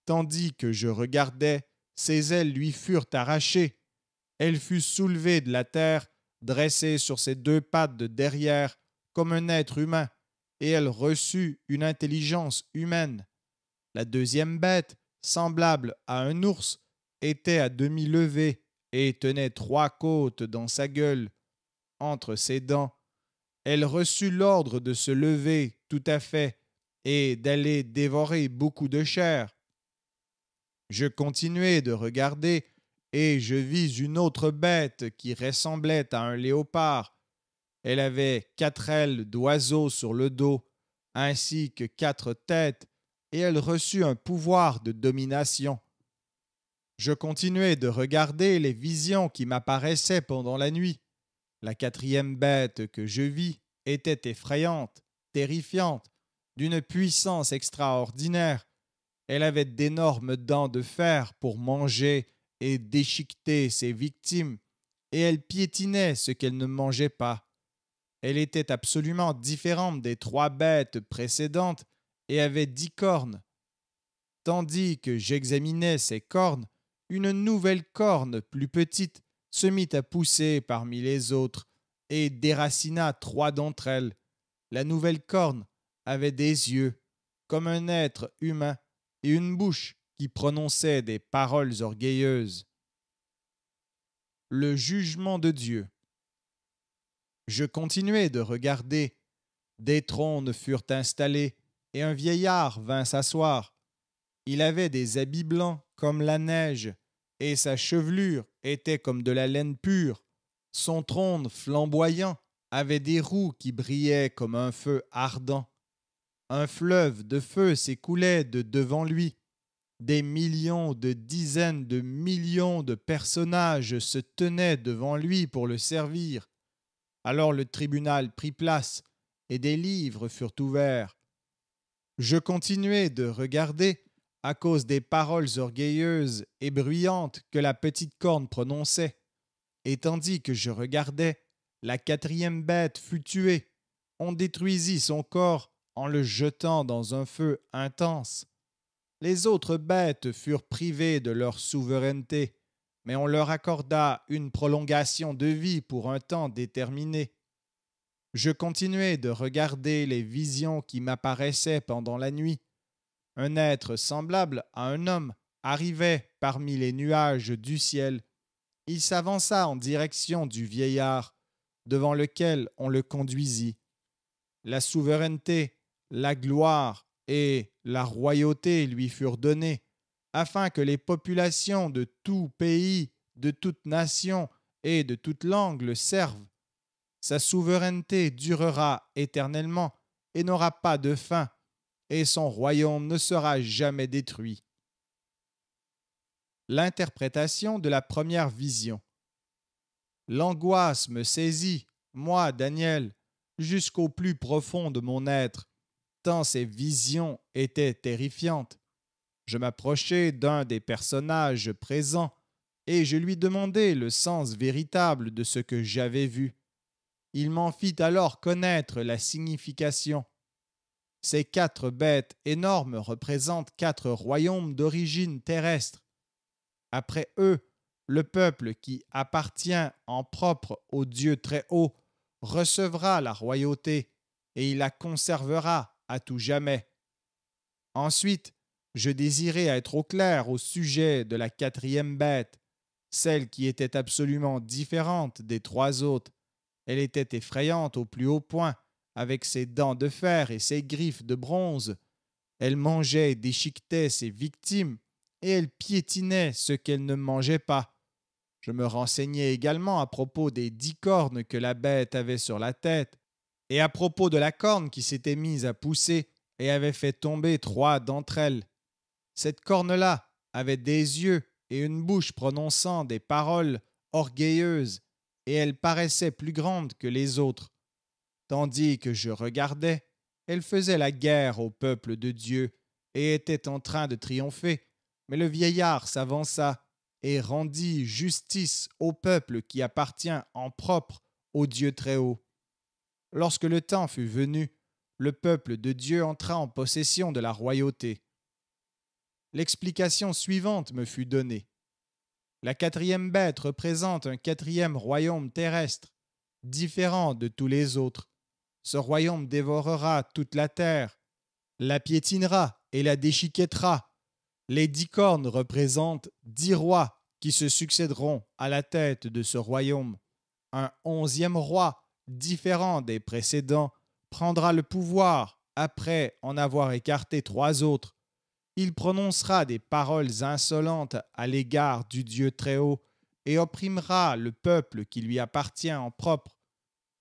Tandis que je regardais, ses ailes lui furent arrachées. Elle fut soulevée de la terre, dressée sur ses deux pattes de derrière, comme un être humain, et elle reçut une intelligence humaine. La deuxième bête, semblable à un ours, était à demi levée et tenait trois côtes dans sa gueule. Entre ses dents, elle reçut l'ordre de se lever tout à fait et d'aller dévorer beaucoup de chair. Je continuai de regarder et je vis une autre bête qui ressemblait à un léopard. Elle avait quatre ailes d'oiseau sur le dos, ainsi que quatre têtes, et elle reçut un pouvoir de domination. Je continuai de regarder les visions qui m'apparaissaient pendant la nuit. La quatrième bête que je vis était effrayante, terrifiante, d'une puissance extraordinaire. Elle avait d'énormes dents de fer pour manger et déchiqueter ses victimes, et elle piétinait ce qu'elle ne mangeait pas. Elle était absolument différente des trois bêtes précédentes et avait 10 cornes. Tandis que j'examinais ces cornes, une nouvelle corne plus petite se mit à pousser parmi les autres et déracina trois d'entre elles. La nouvelle corne avait des yeux, comme un être humain, et une bouche qui prononçait des paroles orgueilleuses. Le jugement de Dieu. Je continuai de regarder. Des trônes furent installés, et un vieillard vint s'asseoir. Il avait des habits blancs comme la neige, et sa chevelure était comme de la laine pure. Son trône flamboyant avait des roues qui brillaient comme un feu ardent. Un fleuve de feu s'écoulait de devant lui. Des millions de dizaines de millions de personnages se tenaient devant lui pour le servir. Alors le tribunal prit place, et des livres furent ouverts. Je continuai de regarder à cause des paroles orgueilleuses et bruyantes que la petite corne prononçait. Et tandis que je regardais, la quatrième bête fut tuée. On détruisit son corps en le jetant dans un feu intense. Les autres bêtes furent privées de leur souveraineté, mais on leur accorda une prolongation de vie pour un temps déterminé. Je continuai de regarder les visions qui m'apparaissaient pendant la nuit. Un être semblable à un homme arrivait parmi les nuages du ciel. Il s'avança en direction du vieillard, devant lequel on le conduisit. La souveraineté, la gloire et la royauté lui furent données, afin que les populations de tout pays, de toute nation et de toute langue le servent. Sa souveraineté durera éternellement et n'aura pas de fin, et son royaume ne sera jamais détruit. L'interprétation de la première vision. L'angoisse me saisit, moi, Daniel, jusqu'au plus profond de mon être, tant ces visions étaient terrifiantes. Je m'approchai d'un des personnages présents et je lui demandai le sens véritable de ce que j'avais vu. Il m'en fit alors connaître la signification. Ces quatre bêtes énormes représentent quatre royaumes d'origine terrestre. Après eux, le peuple qui appartient en propre au Dieu très haut recevra la royauté et il la conservera à tout jamais. Ensuite, je désirais être au clair au sujet de la quatrième bête, celle qui était absolument différente des trois autres. Elle était effrayante au plus haut point, avec ses dents de fer et ses griffes de bronze. Elle mangeait et déchiquetait ses victimes, et elle piétinait ce qu'elle ne mangeait pas. Je me renseignai également à propos des 10 cornes que la bête avait sur la tête. Et à propos de la corne qui s'était mise à pousser et avait fait tomber 3 d'entre elles, cette corne-là avait des yeux et une bouche prononçant des paroles orgueilleuses, et elle paraissait plus grande que les autres. Tandis que je regardais, elle faisait la guerre au peuple de Dieu et était en train de triompher. Mais le vieillard s'avança et rendit justice au peuple qui appartient en propre au Dieu Très-Haut. Lorsque le temps fut venu, le peuple de Dieu entra en possession de la royauté. L'explication suivante me fut donnée. La 4e bête représente un 4e royaume terrestre, différent de tous les autres. Ce royaume dévorera toute la terre, la piétinera et la déchiquettera. Les 10 cornes représentent 10 rois qui se succéderont à la tête de ce royaume. Un 11e roi, différent des précédents, prendra le pouvoir après en avoir écarté 3 autres. Il prononcera des paroles insolentes à l'égard du Dieu Très-Haut et opprimera le peuple qui lui appartient en propre.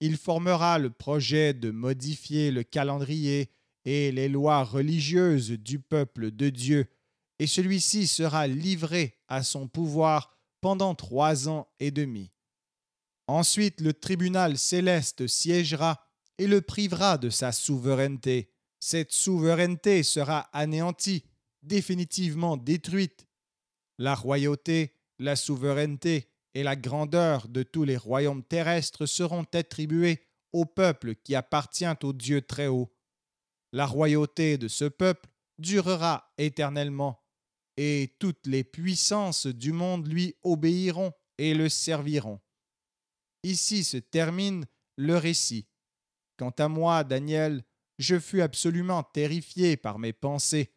Il formera le projet de modifier le calendrier et les lois religieuses du peuple de Dieu, et celui-ci sera livré à son pouvoir pendant 3 ans et demi. Ensuite, le tribunal céleste siégera et le privera de sa souveraineté. Cette souveraineté sera anéantie, définitivement détruite. La royauté, la souveraineté et la grandeur de tous les royaumes terrestres seront attribués au peuple qui appartient au Dieu Très-Haut. La royauté de ce peuple durera éternellement, et toutes les puissances du monde lui obéiront et le serviront. Ici se termine le récit. Quant à moi, Daniel, je fus absolument terrifié par mes pensées.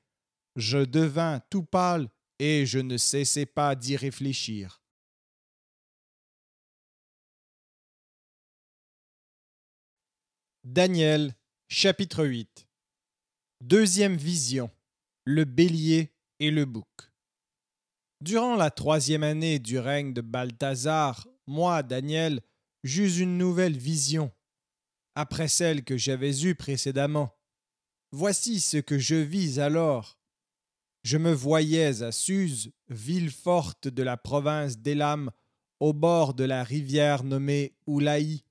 Je devins tout pâle et je ne cessai pas d'y réfléchir. Daniel, chapitre 8. Deuxième vision, le bélier et le bouc. Durant la 3e année du règne de Balthazar, moi, Daniel, j'eus une nouvelle vision, après celle que j'avais eue précédemment. Voici ce que je vis alors. Je me voyais à Suse, ville forte de la province d'Élam, au bord de la rivière nommée Oulaï.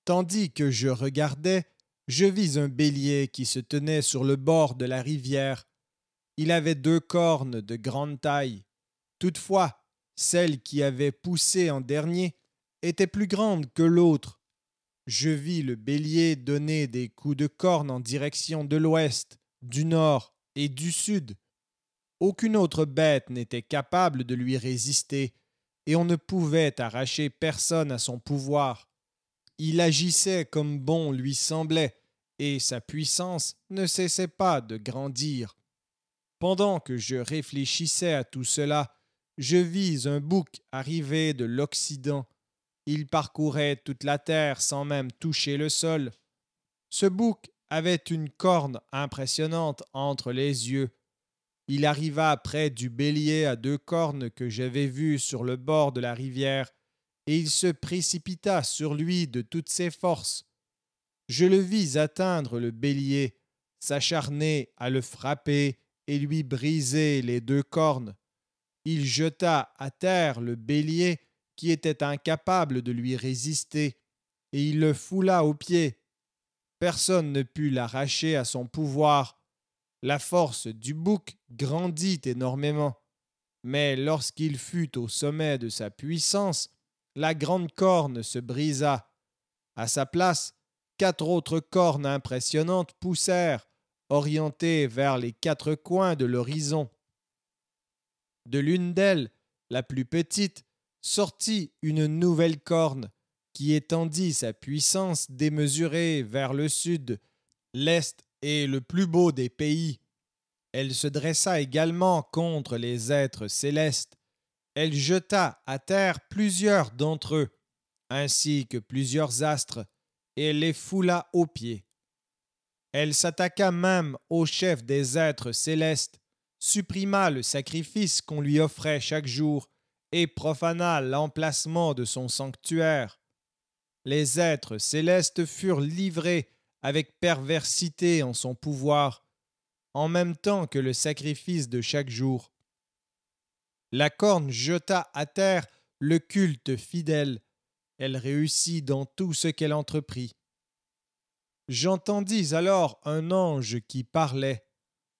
Tandis que je regardais, je vis un bélier qui se tenait sur le bord de la rivière. Il avait 2 cornes de grande taille. Toutefois, celle qui avait poussé en dernier était plus grande que l'autre. Je vis le bélier donner des coups de corne en direction de l'ouest, du nord et du sud. Aucune autre bête n'était capable de lui résister, et on ne pouvait arracher personne à son pouvoir. Il agissait comme bon lui semblait, et sa puissance ne cessait pas de grandir. Pendant que je réfléchissais à tout cela, je vis un bouc arriver de l'Occident. Il parcourait toute la terre sans même toucher le sol. Ce bouc avait une corne impressionnante entre les yeux. Il arriva près du bélier à 2 cornes que j'avais vu sur le bord de la rivière, et il se précipita sur lui de toutes ses forces. Je le vis atteindre le bélier, s'acharner à le frapper et lui briser les 2 cornes. Il jeta à terre le bélier qui était incapable de lui résister, et il le foula aux pieds. Personne ne put l'arracher à son pouvoir. La force du bouc grandit énormément, mais lorsqu'il fut au sommet de sa puissance, la grande corne se brisa. À sa place, 4 autres cornes impressionnantes poussèrent, orientées vers les 4 coins de l'horizon. De l'une d'elles, la plus petite, sortit une nouvelle corne qui étendit sa puissance démesurée vers le sud, l'est et le plus beau des pays. Elle se dressa également contre les êtres célestes. Elle jeta à terre plusieurs d'entre eux, ainsi que plusieurs astres, et les foula aux pieds. Elle s'attaqua même au chef des êtres célestes, supprima le sacrifice qu'on lui offrait chaque jour, et profana l'emplacement de son sanctuaire. les êtres célestes furent livrés avec perversité en son pouvoir, en même temps que le sacrifice de chaque jour. La corne jeta à terre le culte fidèle. Elle réussit dans tout ce qu'elle entreprit. J'entendis alors un ange qui parlait.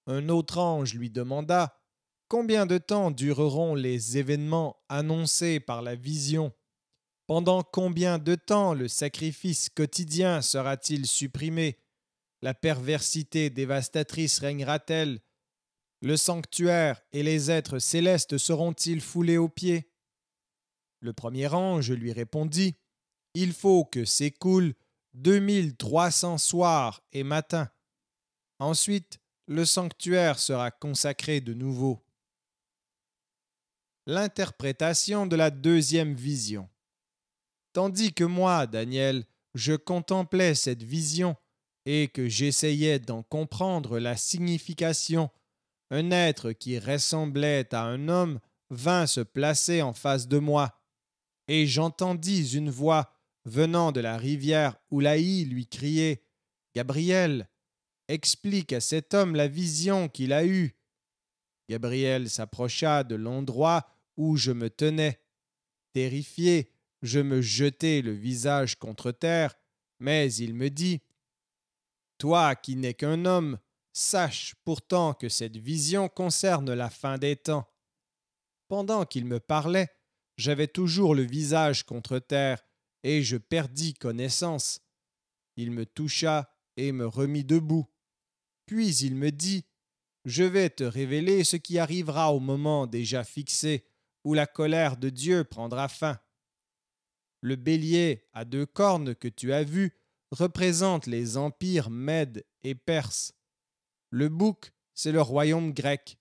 Un autre ange lui demanda: Combien de temps dureront les événements annoncés par la vision? Pendant combien de temps le sacrifice quotidien sera-t-il supprimé? La perversité dévastatrice régnera-t-elle? Le sanctuaire et les êtres célestes seront-ils foulés aux pieds? Le premier ange lui répondit: Il faut que s'écoulent 2300 soirs et matins. Ensuite, le sanctuaire sera consacré de nouveau. L'interprétation de la deuxième vision. Tandis que moi, Daniel, je contemplais cette vision et que j'essayais d'en comprendre la signification, un être qui ressemblait à un homme vint se placer en face de moi, et j'entendis une voix venant de la rivière Oulaï lui crier: Gabriel, explique à cet homme la vision qu'il a eue. Gabriel s'approcha de l'endroit où je me tenais. Terrifié, je me jetai le visage contre terre, mais il me dit: Toi qui n'es qu'un homme, sache pourtant que cette vision concerne la fin des temps. Pendant qu'il me parlait, j'avais toujours le visage contre terre, et je perdis connaissance. Il me toucha et me remit debout. Puis il me dit: Je vais te révéler ce qui arrivera au moment déjà fixé, où la colère de Dieu prendra fin. Le bélier à 2 cornes que tu as vu représente les empires Mèdes et Perses. Le bouc, c'est le royaume grec.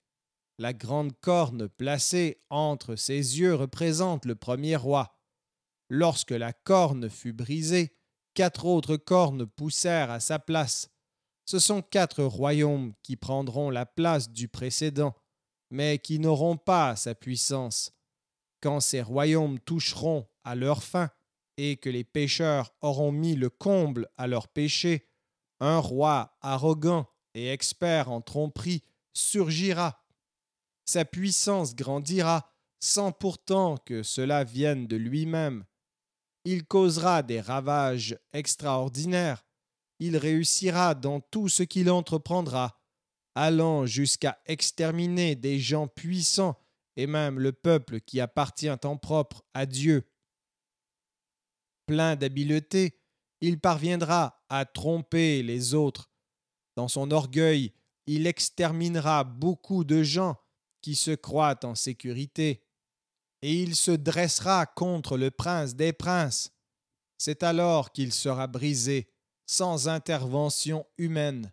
La grande corne placée entre ses yeux représente le premier roi. Lorsque la corne fut brisée, 4 autres cornes poussèrent à sa place. Ce sont 4 royaumes qui prendront la place du précédent, mais qui n'auront pas sa puissance. Quand ces royaumes toucheront à leur fin et que les pécheurs auront mis le comble à leurs péchés, un roi arrogant et expert en tromperie surgira. Sa puissance grandira sans pourtant que cela vienne de lui-même. Il causera des ravages extraordinaires. Il réussira dans tout ce qu'il entreprendra, allant jusqu'à exterminer des gens puissants et même le peuple qui appartient en propre à Dieu. Plein d'habileté, il parviendra à tromper les autres. Dans son orgueil, il exterminera beaucoup de gens qui se croient en sécurité, et il se dressera contre le prince des princes. C'est alors qu'il sera brisé, sans intervention humaine.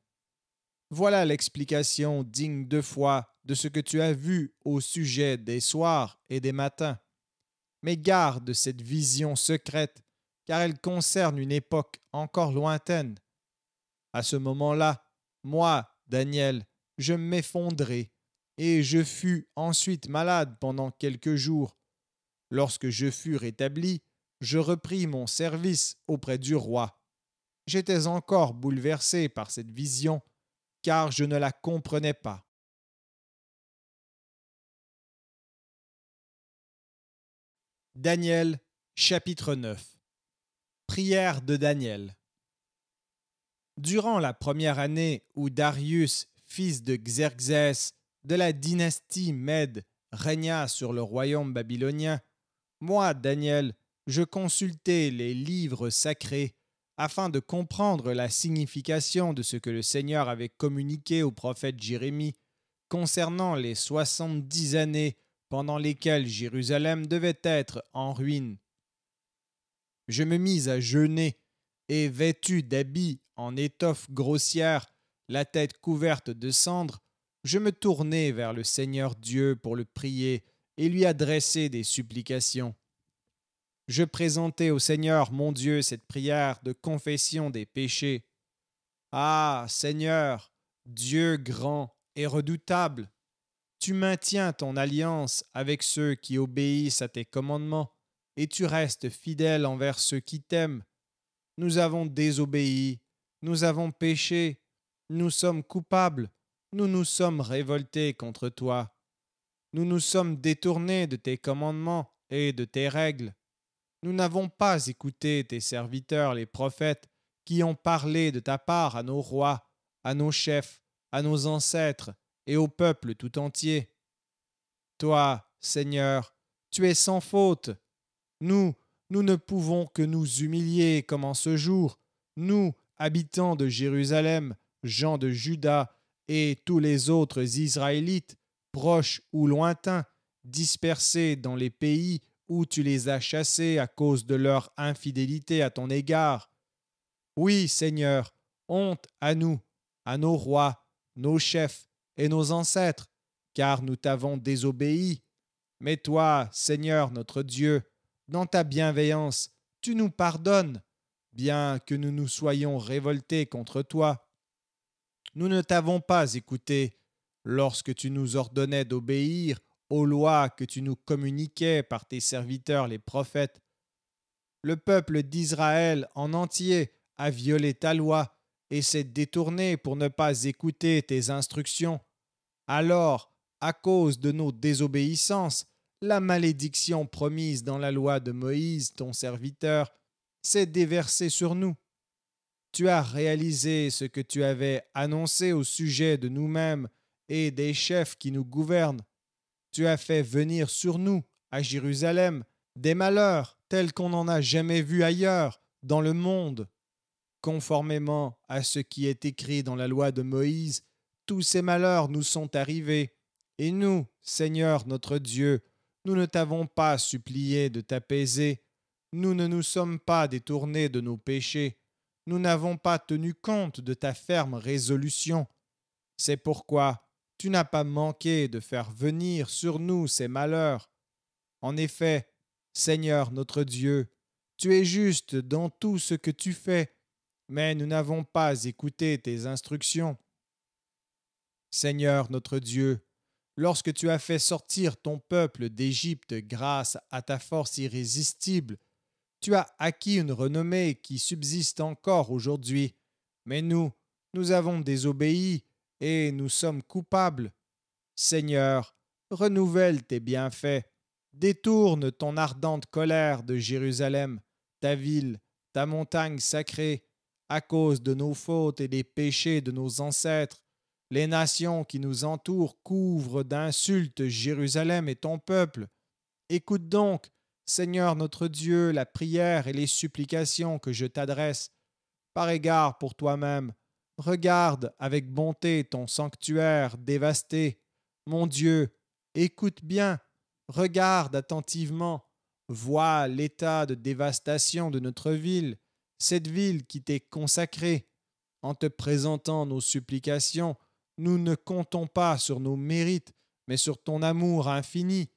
Voilà l'explication digne de foi de ce que tu as vu au sujet des soirs et des matins. Mais garde cette vision secrète, car elle concerne une époque encore lointaine. À ce moment-là, moi, Daniel, je m'effondrai, et je fus ensuite malade pendant quelques jours. Lorsque je fus rétabli, je repris mon service auprès du roi. J'étais encore bouleversé par cette vision, car je ne la comprenais pas. Daniel, chapitre 9. Prière de Daniel. Durant la première année où Darius, fils de Xerxès, de la dynastie Mède, régna sur le royaume babylonien, moi, Daniel, je consultai les livres sacrés afin de comprendre la signification de ce que le Seigneur avait communiqué au prophète Jérémie concernant les 70 années pendant lesquelles Jérusalem devait être en ruine. Je me mis à jeûner et, vêtu d'habits en étoffe grossière, la tête couverte de cendres, je me tournai vers le Seigneur Dieu pour le prier et lui adresser des supplications. Je présentai au Seigneur mon Dieu cette prière de confession des péchés. Ah, Seigneur, Dieu grand et redoutable, tu maintiens ton alliance avec ceux qui obéissent à tes commandements, et tu restes fidèle envers ceux qui t'aiment, nous avons désobéi, nous avons péché, nous sommes coupables, nous nous sommes révoltés contre toi. Nous nous sommes détournés de tes commandements et de tes règles. Nous n'avons pas écouté tes serviteurs, les prophètes, qui ont parlé de ta part à nos rois, à nos chefs, à nos ancêtres et au peuple tout entier. Toi, Seigneur, tu es sans faute. Nous ne pouvons que nous humilier comme en ce jour, nous, habitants de Jérusalem, gens de Juda et tous les autres Israélites, proches ou lointains, dispersés dans les pays où tu les as chassés à cause de leur infidélité à ton égard. Oui, Seigneur, honte à nous, à nos rois, nos chefs et nos ancêtres, car nous t'avons désobéi. Mais toi, Seigneur notre Dieu, dans ta bienveillance, tu nous pardonnes, bien que nous nous soyons révoltés contre toi. Nous ne t'avons pas écouté lorsque tu nous ordonnais d'obéir aux lois que tu nous communiquais par tes serviteurs les prophètes. Le peuple d'Israël en entier a violé ta loi et s'est détourné pour ne pas écouter tes instructions. Alors, à cause de nos désobéissances, la malédiction promise dans la loi de Moïse, ton serviteur, s'est déversée sur nous. Tu as réalisé ce que tu avais annoncé au sujet de nous-mêmes et des chefs qui nous gouvernent. Tu as fait venir sur nous, à Jérusalem, des malheurs tels qu'on n'en a jamais vu ailleurs dans le monde. Conformément à ce qui est écrit dans la loi de Moïse, tous ces malheurs nous sont arrivés. Et nous, Seigneur notre Dieu, nous ne t'avons pas supplié de t'apaiser. Nous ne nous sommes pas détournés de nos péchés. Nous n'avons pas tenu compte de ta ferme résolution. C'est pourquoi tu n'as pas manqué de faire venir sur nous ces malheurs. En effet, Seigneur notre Dieu, tu es juste dans tout ce que tu fais, mais nous n'avons pas écouté tes instructions. Seigneur notre Dieu, lorsque tu as fait sortir ton peuple d'Égypte grâce à ta force irrésistible, tu as acquis une renommée qui subsiste encore aujourd'hui. Mais nous avons désobéi et nous sommes coupables. Seigneur, renouvelle tes bienfaits. Détourne ton ardente colère de Jérusalem, ta ville, ta montagne sacrée, à cause de nos fautes et des péchés de nos ancêtres. Les nations qui nous entourent couvrent d'insultes Jérusalem et ton peuple. Écoute donc, Seigneur notre Dieu, la prière et les supplications que je t'adresse. Par égard pour toi-même, regarde avec bonté ton sanctuaire dévasté. Mon Dieu, écoute bien, regarde attentivement, vois l'état de dévastation de notre ville, cette ville qui t'est consacrée. En te présentant nos supplications, nous ne comptons pas sur nos mérites, mais sur ton amour infini.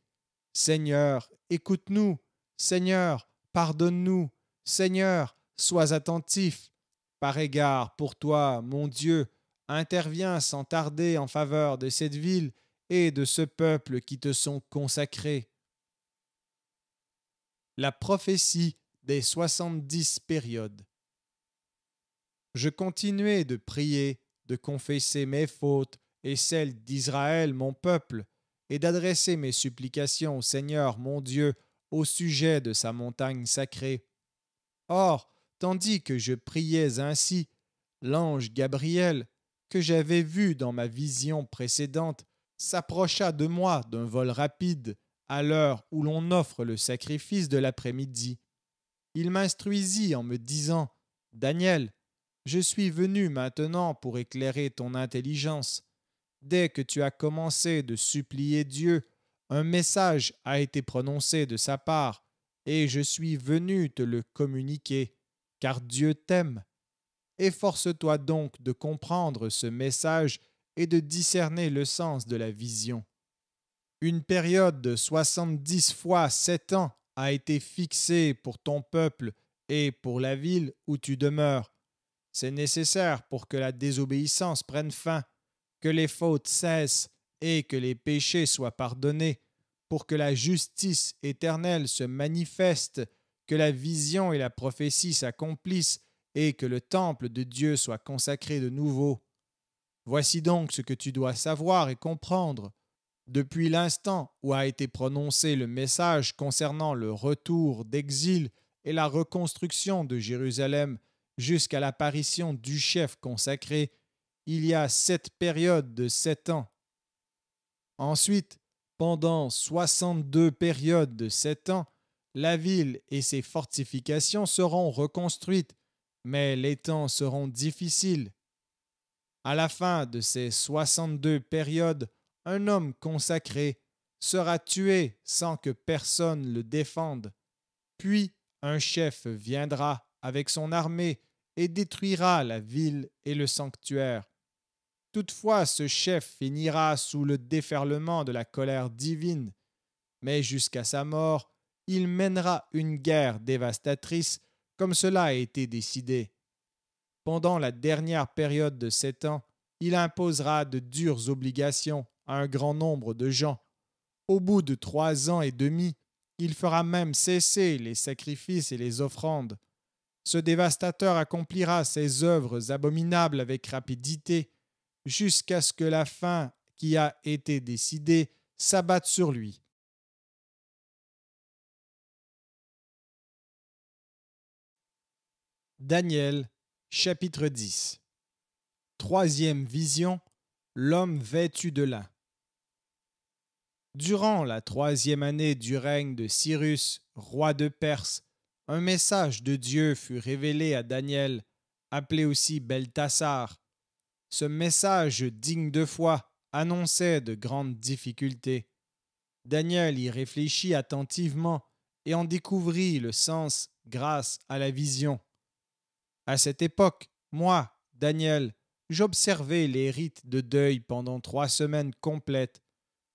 Seigneur, écoute-nous. Seigneur, pardonne-nous. Seigneur, sois attentif. Par égard pour toi, mon Dieu, interviens sans tarder en faveur de cette ville et de ce peuple qui te sont consacrés. La prophétie des 70 périodes. Je continuai de prier, de confesser mes fautes et celles d'Israël, mon peuple, et d'adresser mes supplications au Seigneur, mon Dieu, au sujet de sa montagne sacrée. Or, tandis que je priais ainsi, l'ange Gabriel, que j'avais vu dans ma vision précédente, s'approcha de moi d'un vol rapide à l'heure où l'on offre le sacrifice de l'après-midi. Il m'instruisit en me disant « Daniel, je suis venu maintenant pour éclairer ton intelligence. Dès que tu as commencé de supplier Dieu, un message a été prononcé de sa part, et je suis venu te le communiquer, car Dieu t'aime. Efforce-toi donc de comprendre ce message et de discerner le sens de la vision. Une période de 70 fois 7 ans a été fixée pour ton peuple et pour la ville où tu demeures. C'est nécessaire pour que la désobéissance prenne fin, que les fautes cessent et que les péchés soient pardonnés, pour que la justice éternelle se manifeste, que la vision et la prophétie s'accomplissent et que le temple de Dieu soit consacré de nouveau. Voici donc ce que tu dois savoir et comprendre. Depuis l'instant où a été prononcé le message concernant le retour d'exil et la reconstruction de Jérusalem jusqu'à l'apparition du chef consacré, il y a 7 périodes de 7 ans. Ensuite, pendant 62 périodes de 7 ans, la ville et ses fortifications seront reconstruites, mais les temps seront difficiles. À la fin de ces 62 périodes, un homme consacré sera tué sans que personne le défende. Puis un chef viendra avec son armée et détruira la ville et le sanctuaire. Toutefois, ce chef finira sous le déferlement de la colère divine, mais jusqu'à sa mort, il mènera une guerre dévastatrice comme cela a été décidé. Pendant la dernière période de 7 ans, il imposera de dures obligations à un grand nombre de gens. Au bout de 3 ans et demi, il fera même cesser les sacrifices et les offrandes. Ce dévastateur accomplira ses œuvres abominables avec rapidité, jusqu'à ce que la fin qui a été décidée s'abatte sur lui. Daniel, chapitre 10. Troisième vision, l'homme vêtu de lin. Durant la 3e année du règne de Cyrus, roi de Perse, un message de Dieu fut révélé à Daniel, appelé aussi Beltassar. Ce message digne de foi annonçait de grandes difficultés. Daniel y réfléchit attentivement et en découvrit le sens grâce à la vision. À cette époque, moi, Daniel, j'observais les rites de deuil pendant 3 semaines complètes.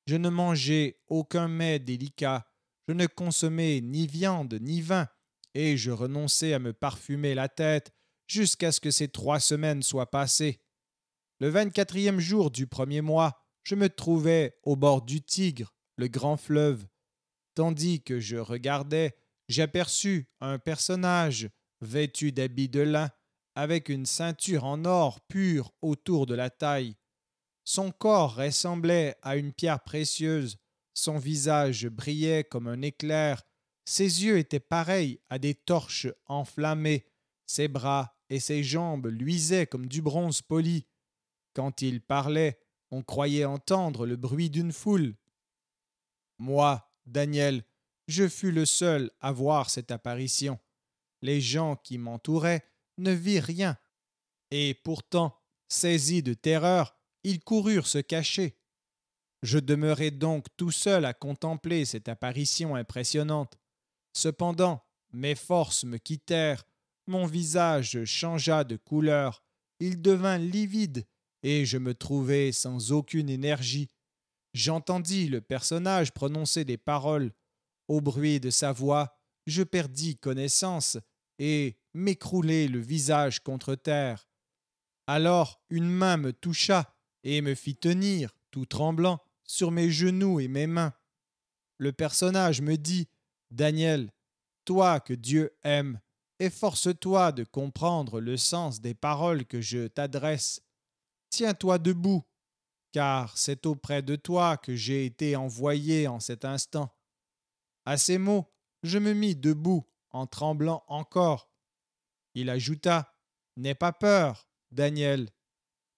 Je ne mangeais aucun mets délicat, je ne consommais ni viande ni vin, et je renonçais à me parfumer la tête jusqu'à ce que ces 3 semaines soient passées. Le 24e jour du premier mois, je me trouvais au bord du Tigre, le grand fleuve. Tandis que je regardais, j'aperçus un personnage vêtu d'habits de lin, avec une ceinture en or pur autour de la taille. Son corps ressemblait à une pierre précieuse, son visage brillait comme un éclair, ses yeux étaient pareils à des torches enflammées, ses bras et ses jambes luisaient comme du bronze poli. Quand il parlait, on croyait entendre le bruit d'une foule. Moi, Daniel, je fus le seul à voir cette apparition. Les gens qui m'entouraient ne virent rien, et pourtant, saisis de terreur, ils coururent se cacher. Je demeurai donc tout seul à contempler cette apparition impressionnante. Cependant, mes forces me quittèrent, mon visage changea de couleur, il devint livide, et je me trouvai sans aucune énergie. J'entendis le personnage prononcer des paroles. Au bruit de sa voix, je perdis connaissance et m'écroulai le visage contre terre. Alors une main me toucha et me fit tenir, tout tremblant, sur mes genoux et mes mains. Le personnage me dit « Daniel, toi que Dieu aime, efforce-toi de comprendre le sens des paroles que je t'adresse. Tiens-toi debout, car c'est auprès de toi que j'ai été envoyé en cet instant. » À ces mots, je me mis debout, en tremblant encore. Il ajouta « N'aie pas peur, Daniel.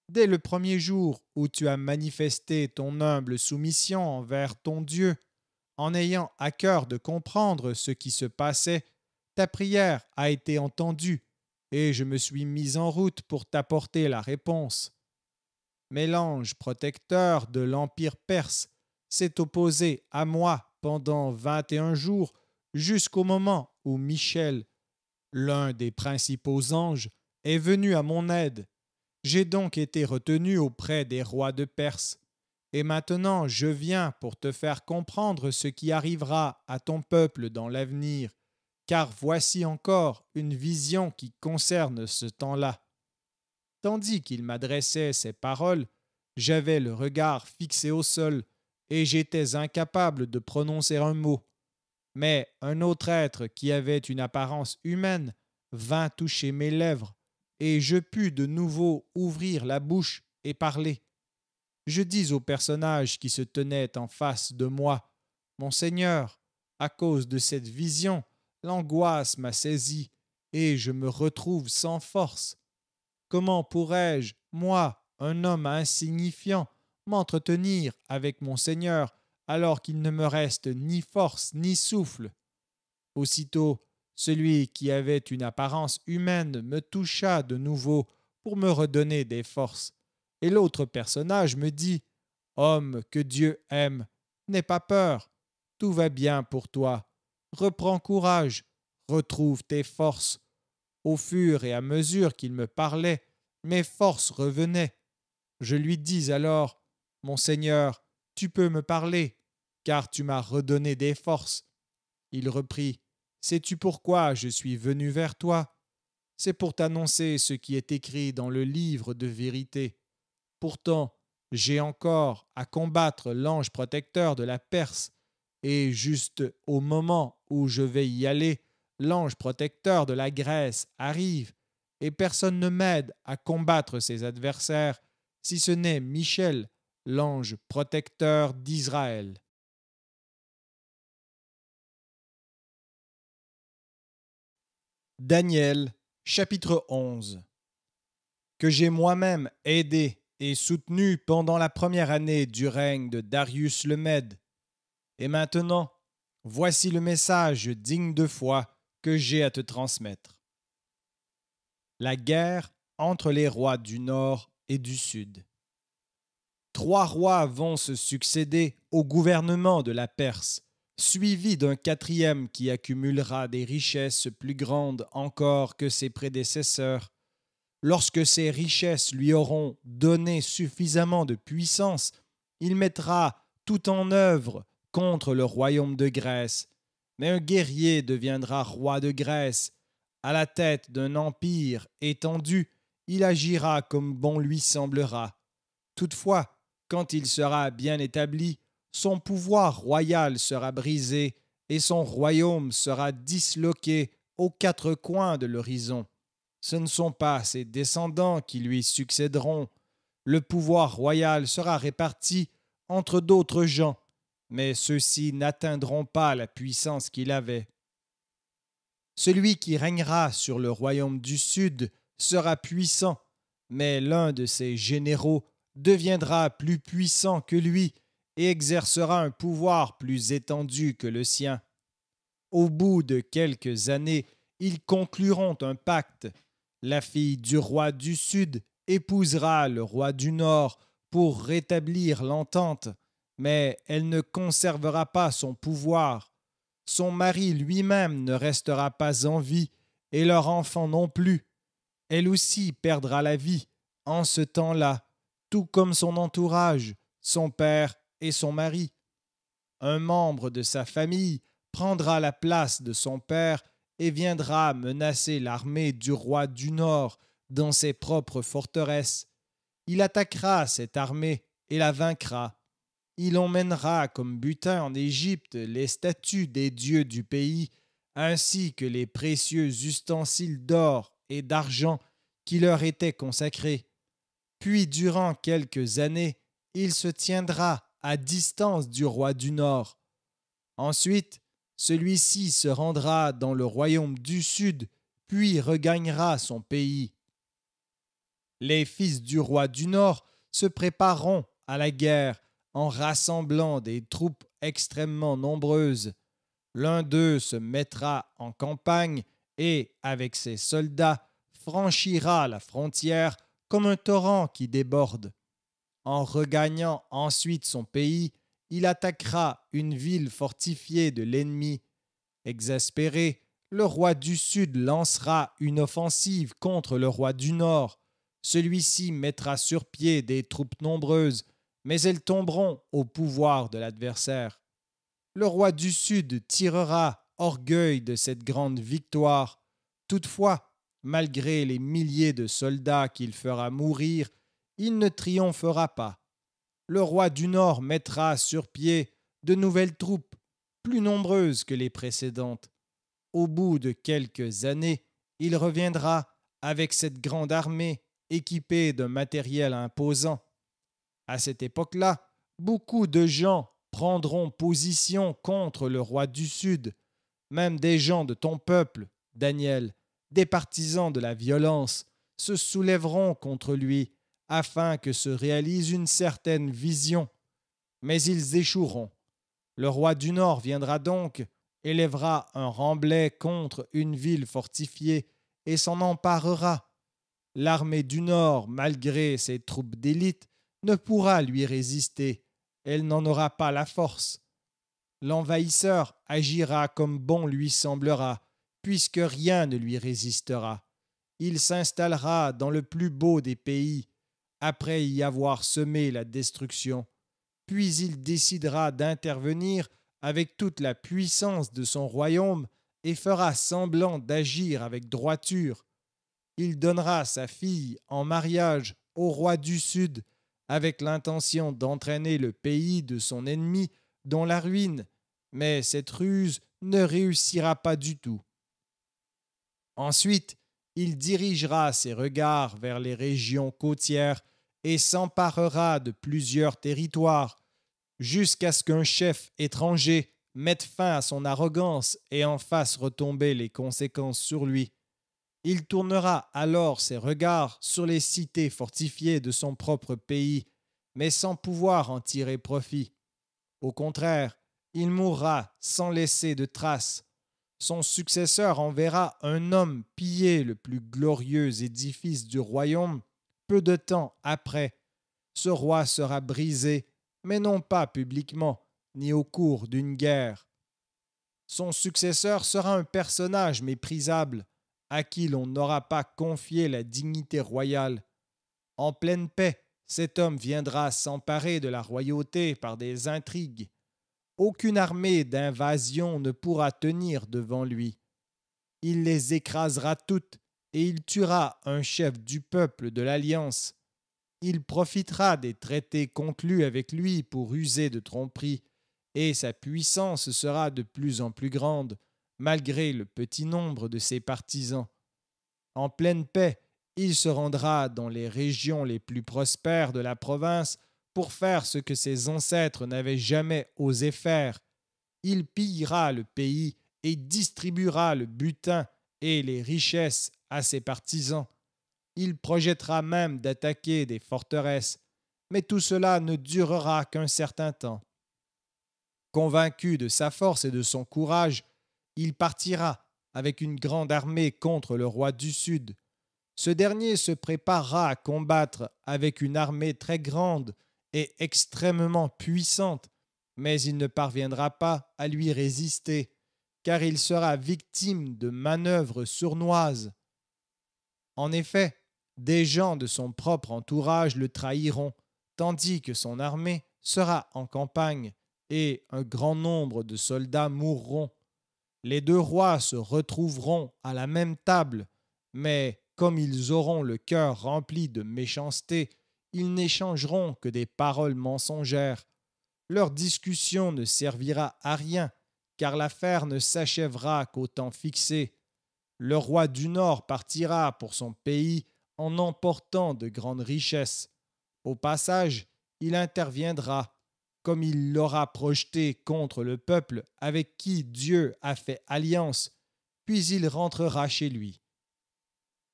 Dès le premier jour où tu as manifesté ton humble soumission envers ton Dieu, en ayant à cœur de comprendre ce qui se passait, ta prière a été entendue, et je me suis mis en route pour t'apporter la réponse. Mais l'ange protecteur de l'Empire perse s'est opposé à moi pendant 21 jours, jusqu'au moment où Michel, l'un des principaux anges, est venu à mon aide. J'ai donc été retenu auprès des rois de Perse. Et maintenant je viens pour te faire comprendre ce qui arrivera à ton peuple dans l'avenir, car voici encore une vision qui concerne ce temps-là. Tandis qu'il m'adressait ces paroles, j'avais le regard fixé au sol, et j'étais incapable de prononcer un mot. Mais un autre être qui avait une apparence humaine vint toucher mes lèvres, et je pus de nouveau ouvrir la bouche et parler. Je dis au personnage qui se tenait en face de moi, « Mon Seigneur, à cause de cette vision, l'angoisse m'a saisi, et je me retrouve sans force. Comment pourrais-je, moi, un homme insignifiant, m'entretenir avec mon Seigneur alors qu'il ne me reste ni force ni souffle ?» Aussitôt, celui qui avait une apparence humaine me toucha de nouveau pour me redonner des forces. Et l'autre personnage me dit, « Homme que Dieu aime, n'aie pas peur, tout va bien pour toi. Reprends courage, retrouve tes forces. » Au fur et à mesure qu'il me parlait, mes forces revenaient. Je lui dis alors, « Mon Seigneur, tu peux me parler, car tu m'as redonné des forces. » Il reprit, « Sais-tu pourquoi je suis venu vers toi? C'est pour t'annoncer ce qui est écrit dans le livre de vérité. Pourtant, j'ai encore à combattre l'ange protecteur de la Perse, et juste au moment où je vais y aller, l'ange protecteur de la Grèce arrive, et personne ne m'aide à combattre ses adversaires, si ce n'est Michel, l'ange protecteur d'Israël. » Daniel, chapitre 11. Que j'ai moi-même aidé et soutenu pendant la première année du règne de Darius le Mède. Et maintenant, voici le message digne de foi que j'ai à te transmettre. La guerre entre les rois du Nord et du Sud. 3 rois vont se succéder au gouvernement de la Perse, suivi d'un 4e qui accumulera des richesses plus grandes encore que ses prédécesseurs. Lorsque ces richesses lui auront donné suffisamment de puissance, il mettra tout en œuvre contre le royaume de Grèce. Mais un guerrier deviendra roi de Grèce. À la tête d'un empire étendu, il agira comme bon lui semblera. Toutefois, quand il sera bien établi, son pouvoir royal sera brisé et son royaume sera disloqué aux 4 coins de l'horizon. Ce ne sont pas ses descendants qui lui succéderont. Le pouvoir royal sera réparti entre d'autres gens, mais ceux-ci n'atteindront pas la puissance qu'il avait. Celui qui régnera sur le royaume du Sud sera puissant, mais l'un de ses généraux deviendra plus puissant que lui et exercera un pouvoir plus étendu que le sien. Au bout de quelques années, ils concluront un pacte. La fille du roi du Sud épousera le roi du Nord pour rétablir l'entente, mais elle ne conservera pas son pouvoir. Son mari lui-même ne restera pas en vie, et leur enfant non plus. Elle aussi perdra la vie en ce temps-là, tout comme son entourage, son père et son mari. Un membre de sa famille prendra la place de son père et viendra menacer l'armée du roi du Nord dans ses propres forteresses. Il attaquera cette armée et la vaincra. Il emmènera comme butin en Égypte les statues des dieux du pays, ainsi que les précieux ustensiles d'or et d'argent qui leur étaient consacrés. Puis, durant quelques années, il se tiendra à distance du roi du Nord. Ensuite, celui-ci se rendra dans le royaume du Sud, puis regagnera son pays. Les fils du roi du Nord se prépareront à la guerre en rassemblant des troupes extrêmement nombreuses. L'un d'eux se mettra en campagne et, avec ses soldats, franchira la frontière comme un torrent qui déborde. En regagnant ensuite son pays, il attaquera une ville fortifiée de l'ennemi. Exaspéré, le roi du Sud lancera une offensive contre le roi du Nord. Celui-ci mettra sur pied des troupes nombreuses, mais elles tomberont au pouvoir de l'adversaire. Le roi du Sud tirera orgueil de cette grande victoire. Toutefois, malgré les milliers de soldats qu'il fera mourir, il ne triomphera pas. Le roi du Nord mettra sur pied de nouvelles troupes, plus nombreuses que les précédentes. Au bout de quelques années, Il reviendra avec cette grande armée équipée d'un matériel imposant. À cette époque-là, beaucoup de gens prendront position contre le roi du Sud, même des gens de ton peuple, Daniel, des partisans de la violence, se soulèveront contre lui afin que se réalise une certaine vision. Mais ils échoueront. Le roi du Nord viendra donc, élèvera un remblai contre une ville fortifiée et s'en emparera. L'armée du Nord, malgré ses troupes d'élite, ne pourra lui résister. Elle n'en aura pas la force. L'envahisseur agira comme bon lui semblera, puisque rien ne lui résistera. Il s'installera dans le plus beau des pays, après y avoir semé la destruction. Puis il décidera d'intervenir avec toute la puissance de son royaume et fera semblant d'agir avec droiture. Il donnera sa fille en mariage au roi du Sud, avec l'intention d'entraîner le pays de son ennemi dans la ruine, mais cette ruse ne réussira pas du tout. Ensuite, il dirigera ses regards vers les régions côtières et s'emparera de plusieurs territoires, jusqu'à ce qu'un chef étranger mette fin à son arrogance et en fasse retomber les conséquences sur lui. Il tournera alors ses regards sur les cités fortifiées de son propre pays, mais sans pouvoir en tirer profit. Au contraire, il mourra sans laisser de traces. Son successeur enverra un homme piller le plus glorieux édifice du royaume. Peu de temps après, ce roi sera brisé, mais non pas publiquement, ni au cours d'une guerre. Son successeur sera un personnage méprisable, à qui l'on n'aura pas confié la dignité royale. En pleine paix, cet homme viendra s'emparer de la royauté par des intrigues. Aucune armée d'invasion ne pourra tenir devant lui. Il les écrasera toutes et il tuera un chef du peuple de l'Alliance. Il profitera des traités conclus avec lui pour user de tromperie, et sa puissance sera de plus en plus grande, malgré le petit nombre de ses partisans. En pleine paix, il se rendra dans les régions les plus prospères de la province pour faire ce que ses ancêtres n'avaient jamais osé faire. Il pillera le pays et distribuera le butin et les richesses à ses partisans. Il projettera même d'attaquer des forteresses, mais tout cela ne durera qu'un certain temps. Convaincu de sa force et de son courage, il partira avec une grande armée contre le roi du Sud. Ce dernier se préparera à combattre avec une armée très grande et extrêmement puissante, mais il ne parviendra pas à lui résister, car il sera victime de manœuvres sournoises. En effet, des gens de son propre entourage le trahiront, tandis que son armée sera en campagne, et un grand nombre de soldats mourront. Les deux rois se retrouveront à la même table, mais comme ils auront le cœur rempli de méchanceté, ils n'échangeront que des paroles mensongères. Leur discussion ne servira à rien, car l'affaire ne s'achèvera qu'au temps fixé. Le roi du Nord partira pour son pays en emportant de grandes richesses. Au passage, il interviendra, comme il l'aura projeté contre le peuple avec qui Dieu a fait alliance, puis il rentrera chez lui.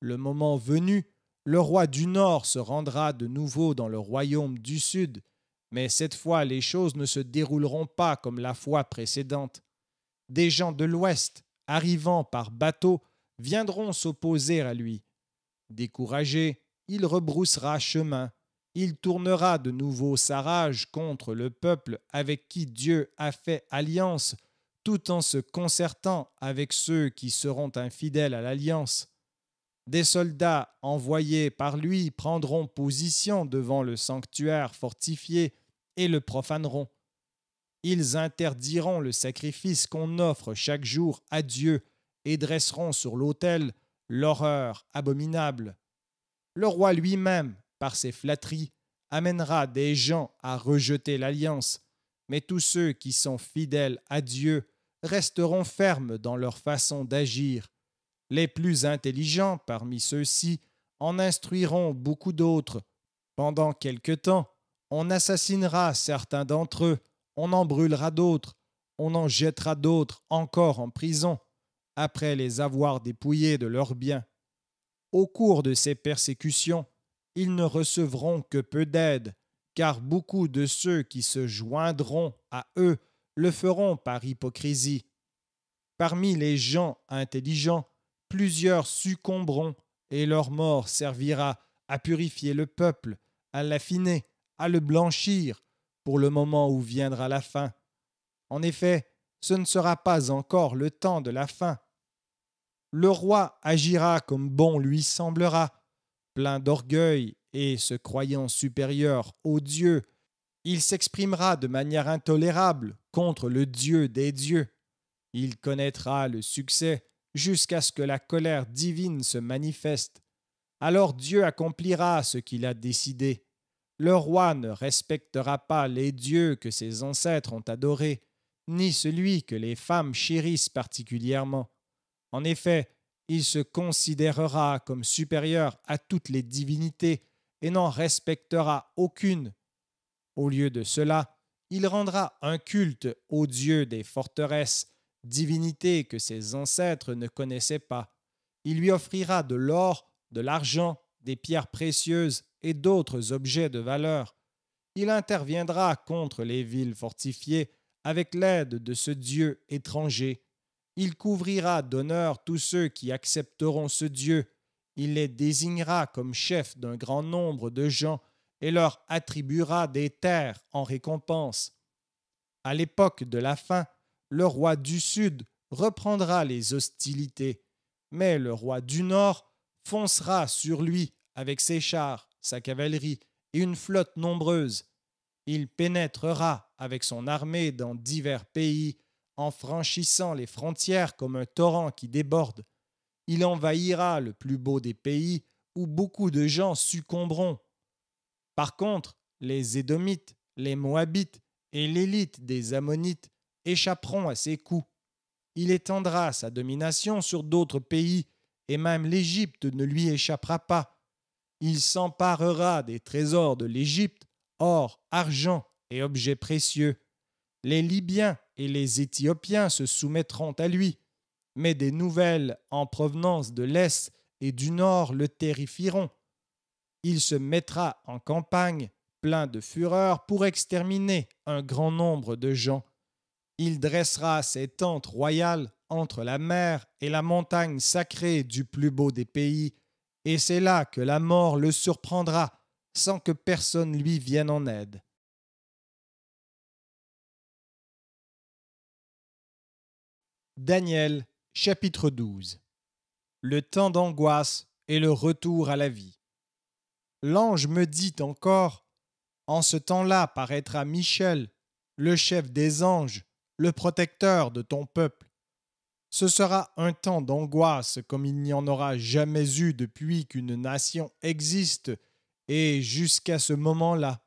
Le moment venu, le roi du Nord se rendra de nouveau dans le royaume du Sud, mais cette fois les choses ne se dérouleront pas comme la fois précédente. Des gens de l'Ouest, arrivant par bateau, viendront s'opposer à lui. Découragé, il rebroussera chemin. Il tournera de nouveau sa rage contre le peuple avec qui Dieu a fait alliance, tout en se concertant avec ceux qui seront infidèles à l'alliance. Des soldats envoyés par lui prendront position devant le sanctuaire fortifié et le profaneront. Ils interdiront le sacrifice qu'on offre chaque jour à Dieu et dresseront sur l'autel l'horreur abominable. Le roi lui-même, par ses flatteries, amènera des gens à rejeter l'alliance, mais tous ceux qui sont fidèles à Dieu resteront fermes dans leur façon d'agir. Les plus intelligents parmi ceux-ci en instruiront beaucoup d'autres. Pendant quelque temps, on assassinera certains d'entre eux, on en brûlera d'autres, on en jettera d'autres encore en prison, après les avoir dépouillés de leurs biens. Au cours de ces persécutions, ils ne recevront que peu d'aide, car beaucoup de ceux qui se joindront à eux le feront par hypocrisie. Parmi les gens intelligents, plusieurs succomberont, et leur mort servira à purifier le peuple, à l'affiner, à le blanchir, pour le moment où viendra la fin. En effet, ce ne sera pas encore le temps de la fin. Le roi agira comme bon lui semblera, plein d'orgueil et se croyant supérieur au Dieu. Il s'exprimera de manière intolérable contre le Dieu des dieux. Il connaîtra le succès jusqu'à ce que la colère divine se manifeste. Alors Dieu accomplira ce qu'il a décidé. Le roi ne respectera pas les dieux que ses ancêtres ont adorés, ni celui que les femmes chérissent particulièrement. En effet, il se considérera comme supérieur à toutes les divinités et n'en respectera aucune. Au lieu de cela, il rendra un culte aux dieux des forteresses, divinité que ses ancêtres ne connaissaient pas. Il lui offrira de l'or, de l'argent, des pierres précieuses et d'autres objets de valeur. Il interviendra contre les villes fortifiées avec l'aide de ce Dieu étranger. Il couvrira d'honneur tous ceux qui accepteront ce Dieu. Il les désignera comme chefs d'un grand nombre de gens et leur attribuera des terres en récompense. À l'époque de la fin, le roi du Sud reprendra les hostilités, mais le roi du Nord foncera sur lui avec ses chars, sa cavalerie et une flotte nombreuse. Il pénétrera avec son armée dans divers pays, en franchissant les frontières comme un torrent qui déborde. Il envahira le plus beau des pays où beaucoup de gens succomberont. Par contre, les Édomites, les Moabites et l'élite des Ammonites échapperont à ses coups. Il étendra sa domination sur d'autres pays, et même l'Égypte ne lui échappera pas. Il s'emparera des trésors de l'Égypte, or, argent et objets précieux. Les Libyens et les Éthiopiens se soumettront à lui, mais des nouvelles en provenance de l'Est et du Nord le terrifieront. Il se mettra en campagne, plein de fureur, pour exterminer un grand nombre de gens. Il dressera ses tentes royales entre la mer et la montagne sacrée du plus beau des pays, et c'est là que la mort le surprendra, sans que personne lui vienne en aide. Daniel, chapitre 12. Le temps d'angoisse et le retour à la vie. L'ange me dit encore, en ce temps-là paraîtra Michel, le chef des anges, le protecteur de ton peuple. Ce sera un temps d'angoisse comme il n'y en aura jamais eu depuis qu'une nation existe, et jusqu'à ce moment-là.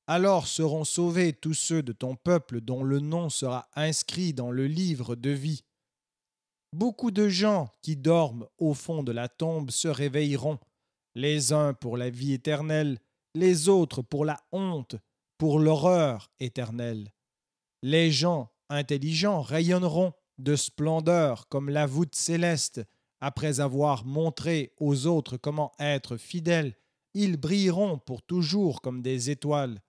Alors seront sauvés tous ceux de ton peuple dont le nom sera inscrit dans le livre de vie. Beaucoup de gens qui dorment au fond de la tombe se réveilleront, les uns pour la vie éternelle, les autres pour la honte, pour l'horreur éternelle. Les gens intelligents rayonneront de splendeur comme la voûte céleste. Après avoir montré aux autres comment être fidèles, ils brilleront pour toujours comme des étoiles.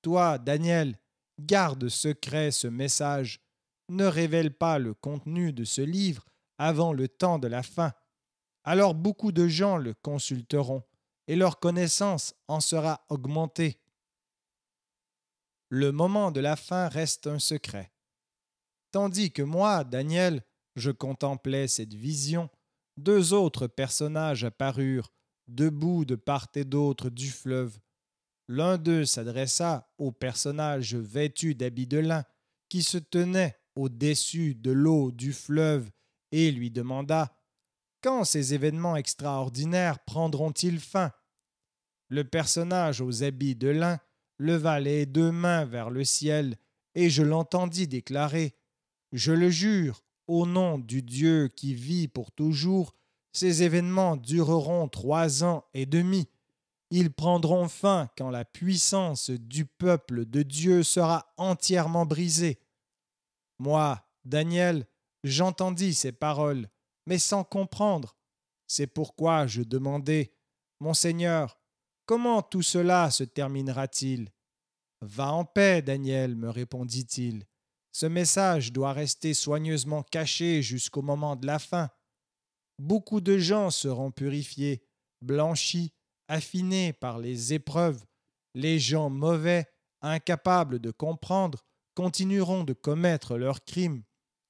Toi, Daniel, garde secret ce message. Ne révèle pas le contenu de ce livre avant le temps de la fin. Alors beaucoup de gens le consulteront, et leur connaissance en sera augmentée. Le moment de la fin reste un secret. Tandis que moi, Daniel, je contemplais cette vision, deux autres personnages apparurent, debout de part et d'autre du fleuve. L'un d'eux s'adressa au personnage vêtu d'habits de lin qui se tenait au-dessus de l'eau du fleuve et lui demanda « Quand ces événements extraordinaires prendront-ils fin ?» Le personnage aux habits de lin leva les deux mains vers le ciel et je l'entendis déclarer « Je le jure, Au nom du Dieu qui vit pour toujours, ces événements dureront 3 ans et demi. Ils prendront fin quand la puissance du peuple de Dieu sera entièrement brisée. Moi, Daniel, j'entendis ces paroles, mais sans comprendre. C'est pourquoi je demandai, Mon Seigneur, comment tout cela se terminera-t-il? Va en paix, Daniel, me répondit-il. Ce message doit rester soigneusement caché jusqu'au moment de la fin. Beaucoup de gens seront purifiés, blanchis, affinés par les épreuves. Les gens mauvais, incapables de comprendre, continueront de commettre leurs crimes.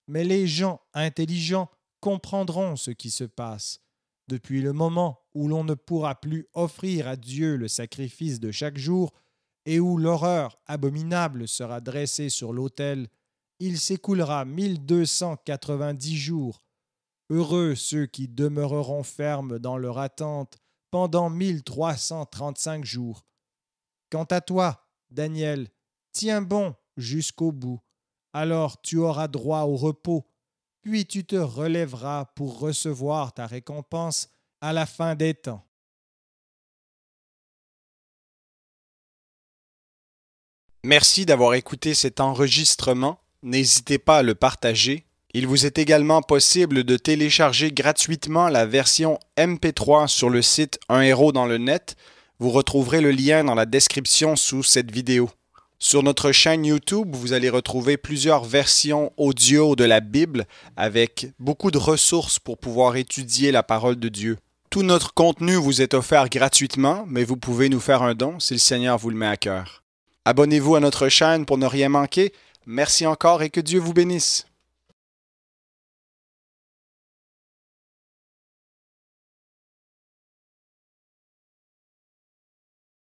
Mais les gens intelligents comprendront ce qui se passe. Depuis le moment où l'on ne pourra plus offrir à Dieu le sacrifice de chaque jour et où l'horreur abominable sera dressée sur l'autel, il s'écoulera 1290 jours. Heureux ceux qui demeureront fermes dans leur attente pendant 1335 jours. Quant à toi, Daniel, tiens bon jusqu'au bout. Alors tu auras droit au repos, puis tu te relèveras pour recevoir ta récompense à la fin des temps. Merci d'avoir écouté cet enregistrement. N'hésitez pas à le partager. Il vous est également possible de télécharger gratuitement la version MP3 sur le site Un héros dans le net. Vous retrouverez le lien dans la description sous cette vidéo. Sur notre chaîne YouTube, vous allez retrouver plusieurs versions audio de la Bible avec beaucoup de ressources pour pouvoir étudier la parole de Dieu. Tout notre contenu vous est offert gratuitement, mais vous pouvez nous faire un don si le Seigneur vous le met à cœur. Abonnez-vous à notre chaîne pour ne rien manquer. Merci encore et que Dieu vous bénisse.